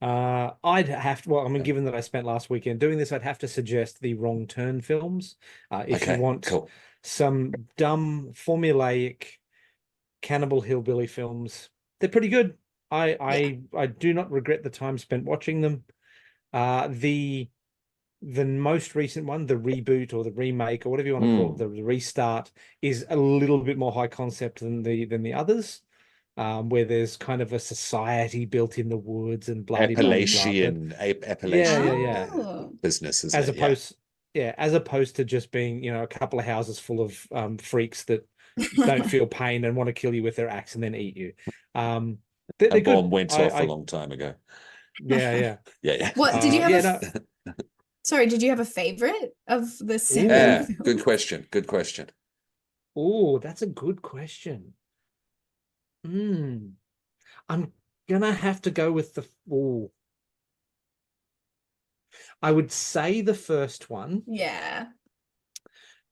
I'd have to, well, I mean, given that I spent last weekend doing this, I'd have to suggest the Wrong Turn films. If you Okay, want cool. some dumb, formulaic cannibal hillbilly films, they're pretty good. I do not regret the time spent watching them. The most recent one, the reboot or the remake or whatever you want to call it, the restart, is a little bit more high concept than the others. Where there's kind of a society built in the woods and blah blah blah. Appalachian Oh. business, isn't As it? opposed to just being, a couple of houses full of freaks that don't feel pain and want to kill you with their axe and then eat you. They're A good. bomb went off a long time ago. Yeah. Yeah. What did you have? No. Sorry, did you have a favorite of the seven? Yeah, films? good question. Good question. Oh, that's a good question. I'm gonna have to go with I would say the first one. Yeah.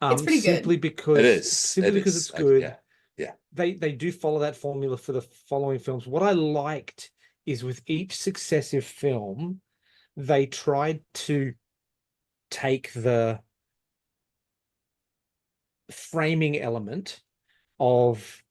It's pretty simply good. because It is. simply because it's good. Yeah. They do follow that formula for the following films. What I liked is with each successive film, they tried to take the framing element of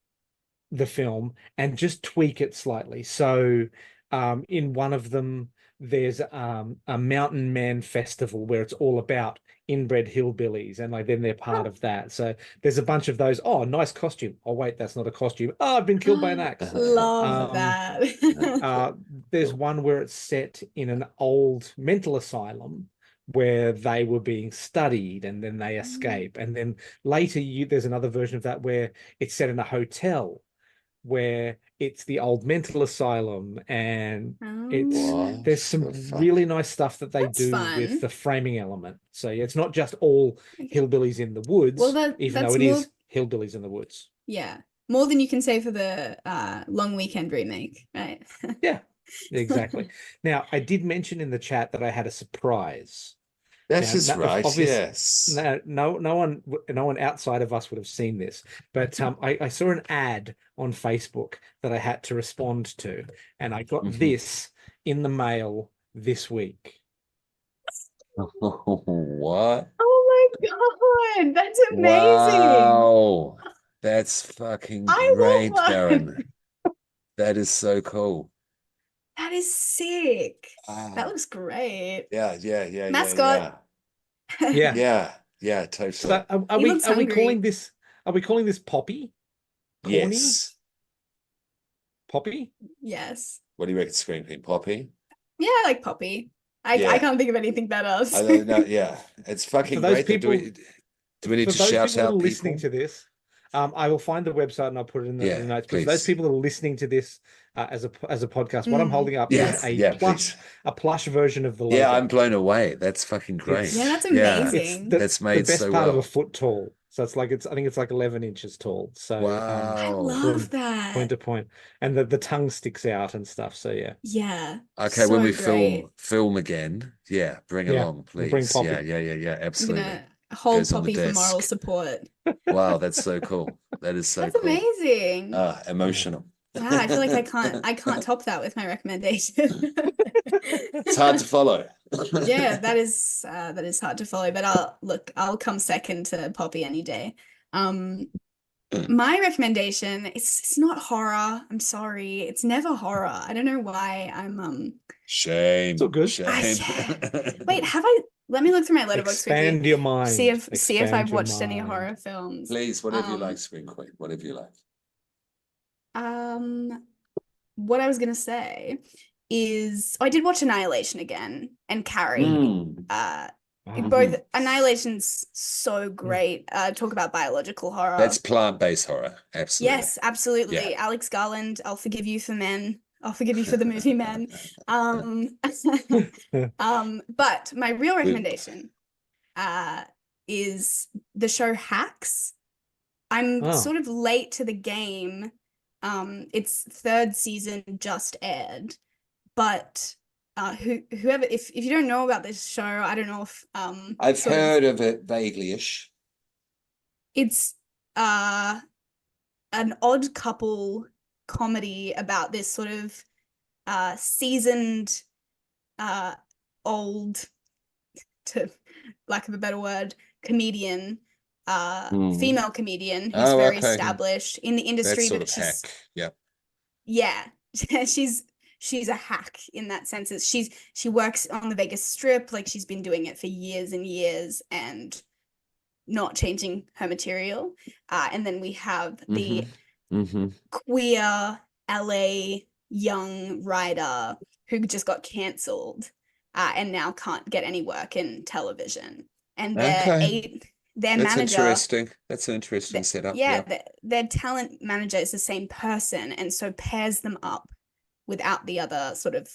the film and just tweak it slightly. So in one of them, there's a mountain man festival where it's all about inbred hillbillies, and like then they're part of that. So there's a bunch of those. Oh, nice costume. Oh wait, that's not a costume. Oh, I've been killed by an axe. Love that. There's one where it's set in an old mental asylum where they were being studied and then they escape. And then later there's another version of that where it's set in a hotel where it's the old mental asylum, and there's some really nice stuff that they do with the framing element. So yeah, it's not just all hillbillies in the woods, even though it is hillbillies in the woods. Yeah, more than you can say for the Long Weekend remake, right? Yeah, exactly. Now, I did mention in the chat that I had a surprise. That is right. Yes. No one outside of us would have seen this, but I saw an ad on Facebook that I had to respond to, and I got this in the mail this week. What? Oh my God, that's amazing! Wow, that's fucking great, Darren. That is so cool. That is sick. That looks great. Yeah. Mascot. Yeah, totally. So are we calling this Poppy? Corny? Yes. Poppy? Yes. What do you reckon, Scream Queen? Poppy? Yeah, I like Poppy. I can't think of anything better. Yeah, it's fucking great. People, do we need to shout out listening to this? I will find the website and I'll put it in the notes. But for those people that are listening to this as a podcast, what I'm holding up is a plush version of the logo. Yeah, I'm blown away. That's fucking great. That's amazing. That's made the best so part well. of a foot tall. So it's like I think it's like 11 inches tall. So wow. I love that. Point to point. And the tongue sticks out and stuff. So yeah. Yeah. Okay, so when we film again, bring along, please. Bring Poppy. Yeah, absolutely. I'm gonna hold Poppy for moral support. Wow, that's so cool. That is so that's cool. amazing. Emotional. Wow, I feel like I can't top that with my recommendation. It's hard to follow. Yeah, that is hard to follow, but I'll come second to Poppy any day. My recommendation, it's not horror. I'm sorry. It's never horror. I don't know why I'm Shame. It's all good. Shame. wait, let me look through my letterbox quickly. Expand your mind. See if I've Expand your watched any mind. horror films. Please, whatever you like, Screen Queen. Whatever you like. What I was gonna say is I did watch Annihilation again and Carrie. Mm. Both Annihilation's so great. Talk about biological horror. That's plant-based horror. Absolutely. Yes, absolutely. Yeah. Alex Garland, I'll forgive you for Men. I'll forgive you for the movie Men. But my real recommendation is the show Hacks. I'm sort of late to the game. Its third season just aired, but whoever, if you don't know about this show, I don't know if I've heard of it vaguely-ish. It's an odd couple comedy about this sort of seasoned old, to lack of a better word, comedian, female comedian who's very established in the industry, That but sort of she's hack. yeah she's a hack in that sense. She works on the Vegas Strip, like she's been doing it for years and years and not changing her material. And then we have the queer LA young writer who just got cancelled and now can't get any work in television. And their manager, interesting. That's an interesting setup. Yeah, their talent manager is the same person, and so pairs them up without the other sort of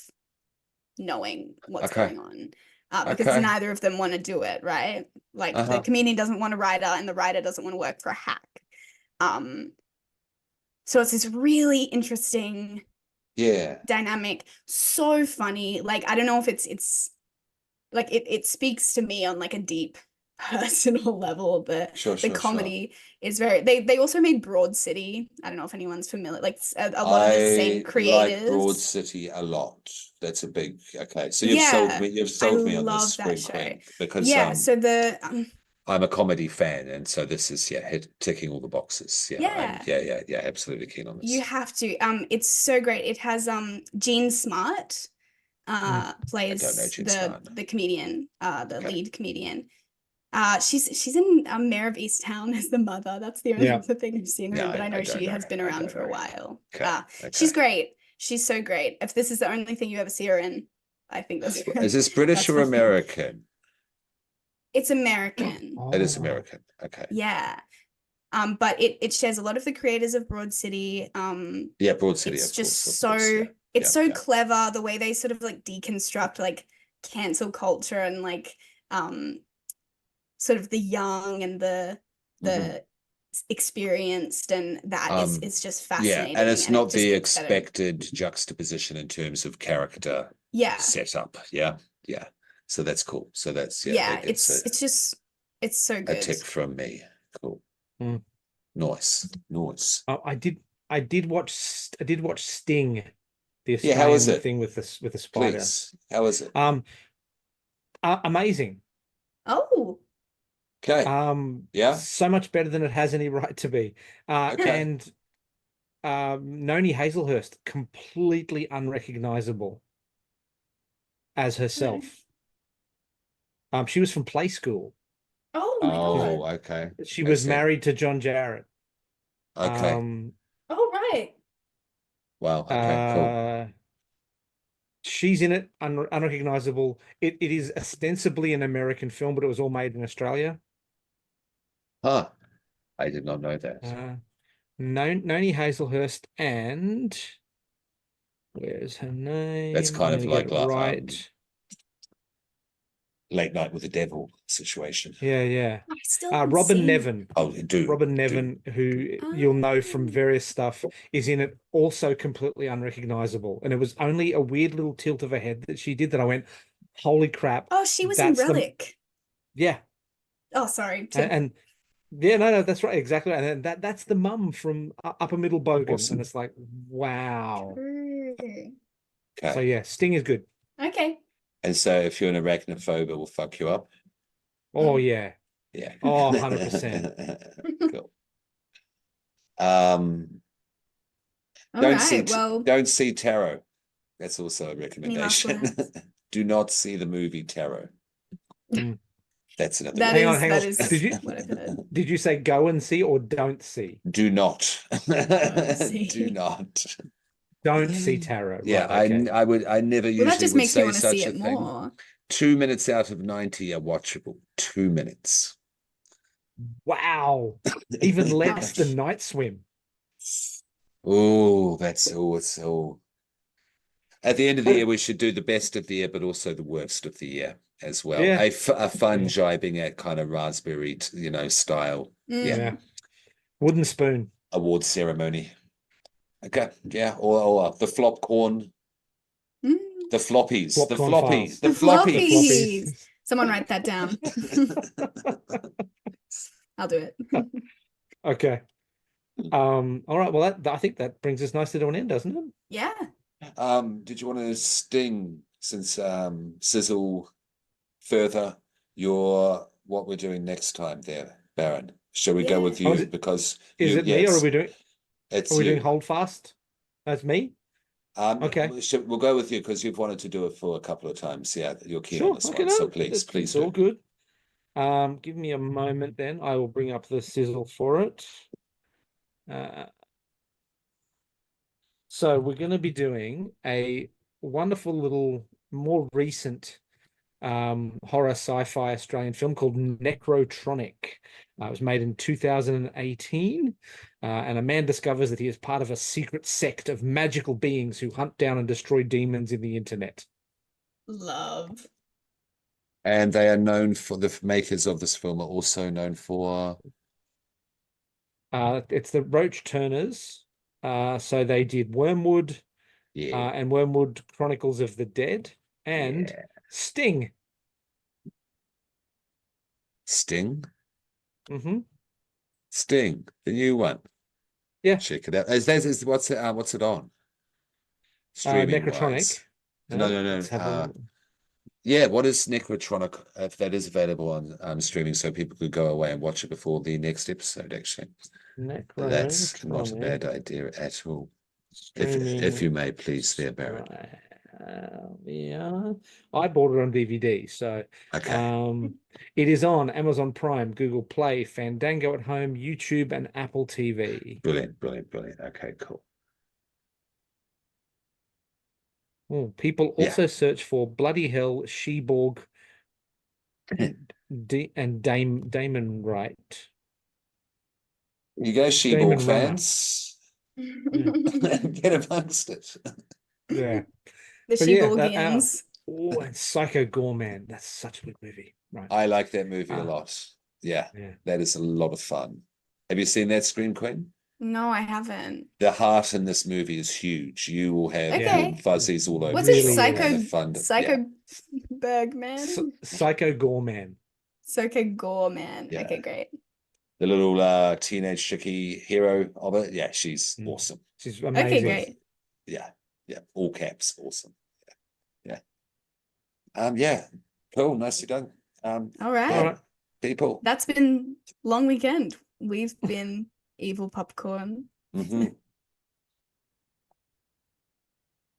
knowing what's going on. Because neither of them want to do it, right? Like the comedian doesn't want a writer and the writer doesn't want to work for a hack. So it's this really interesting dynamic, so funny. Like, I don't know if it's like it speaks to me on like a deep personal level. The comedy is very, they also made Broad City. I don't know if anyone's familiar, like a lot of the same creators. Like Broad City a lot. That's a big so you've sold me on this Screen Queen, because so I'm a comedy fan, and so this is ticking all the boxes. I'm absolutely keen on this. You have to. It's so great. It has Gene Smart plays the comedian, the lead comedian. She's in Mayor of Easttown as the mother. That's the only other thing I've seen her in, but I know she has been around for a while. She's great. She's so great. If this is the only thing you ever see her in, I think that's Is this British or American? It's American. It is American. Okay. Yeah. But it shares a lot of the creators of Broad City. Broad City. It's just so clever, the way they sort of like deconstruct like cancel culture and like sort of the young and the experienced, and that is just fascinating. And it's not the expected juxtaposition in terms of character setup. So that's cool. So that's it's so good. A tick from me. Cool. Nice. I did watch Sting, the Australian how is it? thing with the spider. Please. How is it? Amazing. Oh. Okay. So much better than it has any right to be. And Noni Hazelhurst, completely unrecognizable as herself. She was from Play School. Oh my God. Okay. She was married to John Jarrett. Okay. Right. Wow. Okay. Cool. She's in it, unrecognizable. It is ostensibly an American film, but it was all made in Australia. I did not know that. Noni Hazelhurst, and where's her name? That's kind of like Late Night with the Devil situation. Yeah. Robin Nevin. Robin Nevin, who you'll know from various stuff, is in it, also completely unrecognizable. And it was only a weird little tilt of her head that she did that I went, holy crap. Oh, she was in Relic. Oh, sorry. And no, that's right, exactly. And that's the mum from Upper Middle Bogan. Awesome. And it's like, wow. Okay. So Sting is good. Okay. And so if you're an arachnophobe, it will fuck you up. Oh, yeah. Yeah. Oh, 100%. Cool. All Don't see right. Well, don't see Tarot. That's also a any last recommendation. words? Do not see the movie Tarot. Mm. That's another. That Hang on, is hang that on. is Did you what I've heard. did you say go and see or don't see? Do not. Don't see. Do not. Don't see tarot. Yeah, Right, okay. I never Well, that usually just would makes me say want to see such a it thing. more. 2 minutes out of 90 are watchable. 2 minutes. Wow. Even less than Ouch. Night Swim. Oh, it's all. At the end of the year, we should do the best of the year, but also the worst of the year as well. Yeah. A fun Yeah. jibing at kind of raspberry, style. Yeah, Yeah. Wooden spoon. award ceremony. Okay, yeah, or the flop corn, Mm. the floppies, the Flopcorn floppy, files. the The floppies. floppies. Someone write that down. I'll do it. Okay. All right. Well, I think that brings us nicely to an end, doesn't it? Yeah. Did you want to sting since sizzle further what we're doing next time there, Baron? Shall we go Yeah. with Oh, you because is it me, or yes, are we doing it's you. doing hold fast? That's me? Okay. We'll go with you because you've wanted to do it for a couple of times. Yeah, you're keen on Sure. this Okay, one. So no, please it's do. all good. Give me a moment then. I will bring up the sizzle for it. So we're going to be doing a wonderful little, more recent horror sci-fi Australian film called Necrotronic. It was made in 2018, and a man discovers that he is part of a secret sect of magical beings who hunt down and destroy demons in the internet. Love. And they are known for the makers of this film are also known for It's the Roach Turners. So they did Wormwood, yeah. and Wormwood Chronicles of the Dead, and Yeah. Sting. Sting. Mm-hmm. Sting, the new one. Yeah. Check it out. What's it on? Streaming Necrotronic. wise. No. Let's have a Yeah, what is Necrotronic if that is available on streaming so people could go away and watch it before the next episode, actually. That's not a bad idea at all. If you may, please, there, Baron. Yeah, I bought it on DVD, so Okay. it is on Amazon Prime, Google Play, Fandango at Home, YouTube, and Apple TV. Brilliant. Okay, cool. Oh, people also search for Bloody Hell, Sheborg, and Damon Wright. You go, Sheborg fans. Get amongst it. Yeah. The But yeah, Sheborgians. and Psycho Gorman. That's such a good movie. Right. I like that movie a lot. Yeah, that is a lot of fun. Have you seen that, Scream Queen? No, I haven't. The heart in this movie is huge. You will have warm fuzzies all over. What's Really, it? Psycho Bergman? Psycho Gorman. Psycho Gorman. Yeah. Okay, great. The little teenage chicky hero of it. Yeah, she's awesome. She's amazing. Okay, great. Yeah. All caps. Awesome. Yeah. Cool. Nicely done. All right. People. That's been Long Weekend. We've been Evil Popcorn. Mm-hmm.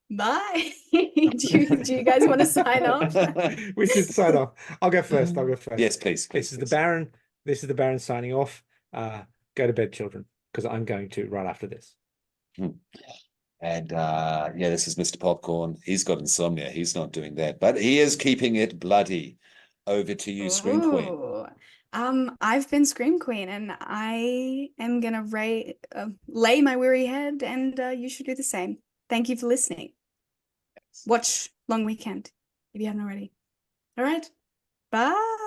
Bye. do you guys want to sign off? We should sign off. I'll go first. Yes, please. This is the Baron. This is the Baron signing off. Go to bed, children, because I'm going to right after this. And this is Mr. Popcorn. He's got insomnia. He's not doing that, but he is keeping it bloody. Over to you, Scream Queen. I've been Scream Queen, and I am gonna lay my weary head, and you should do the same. Thank you for listening. Watch Long Weekend if you haven't already. All right. Bye.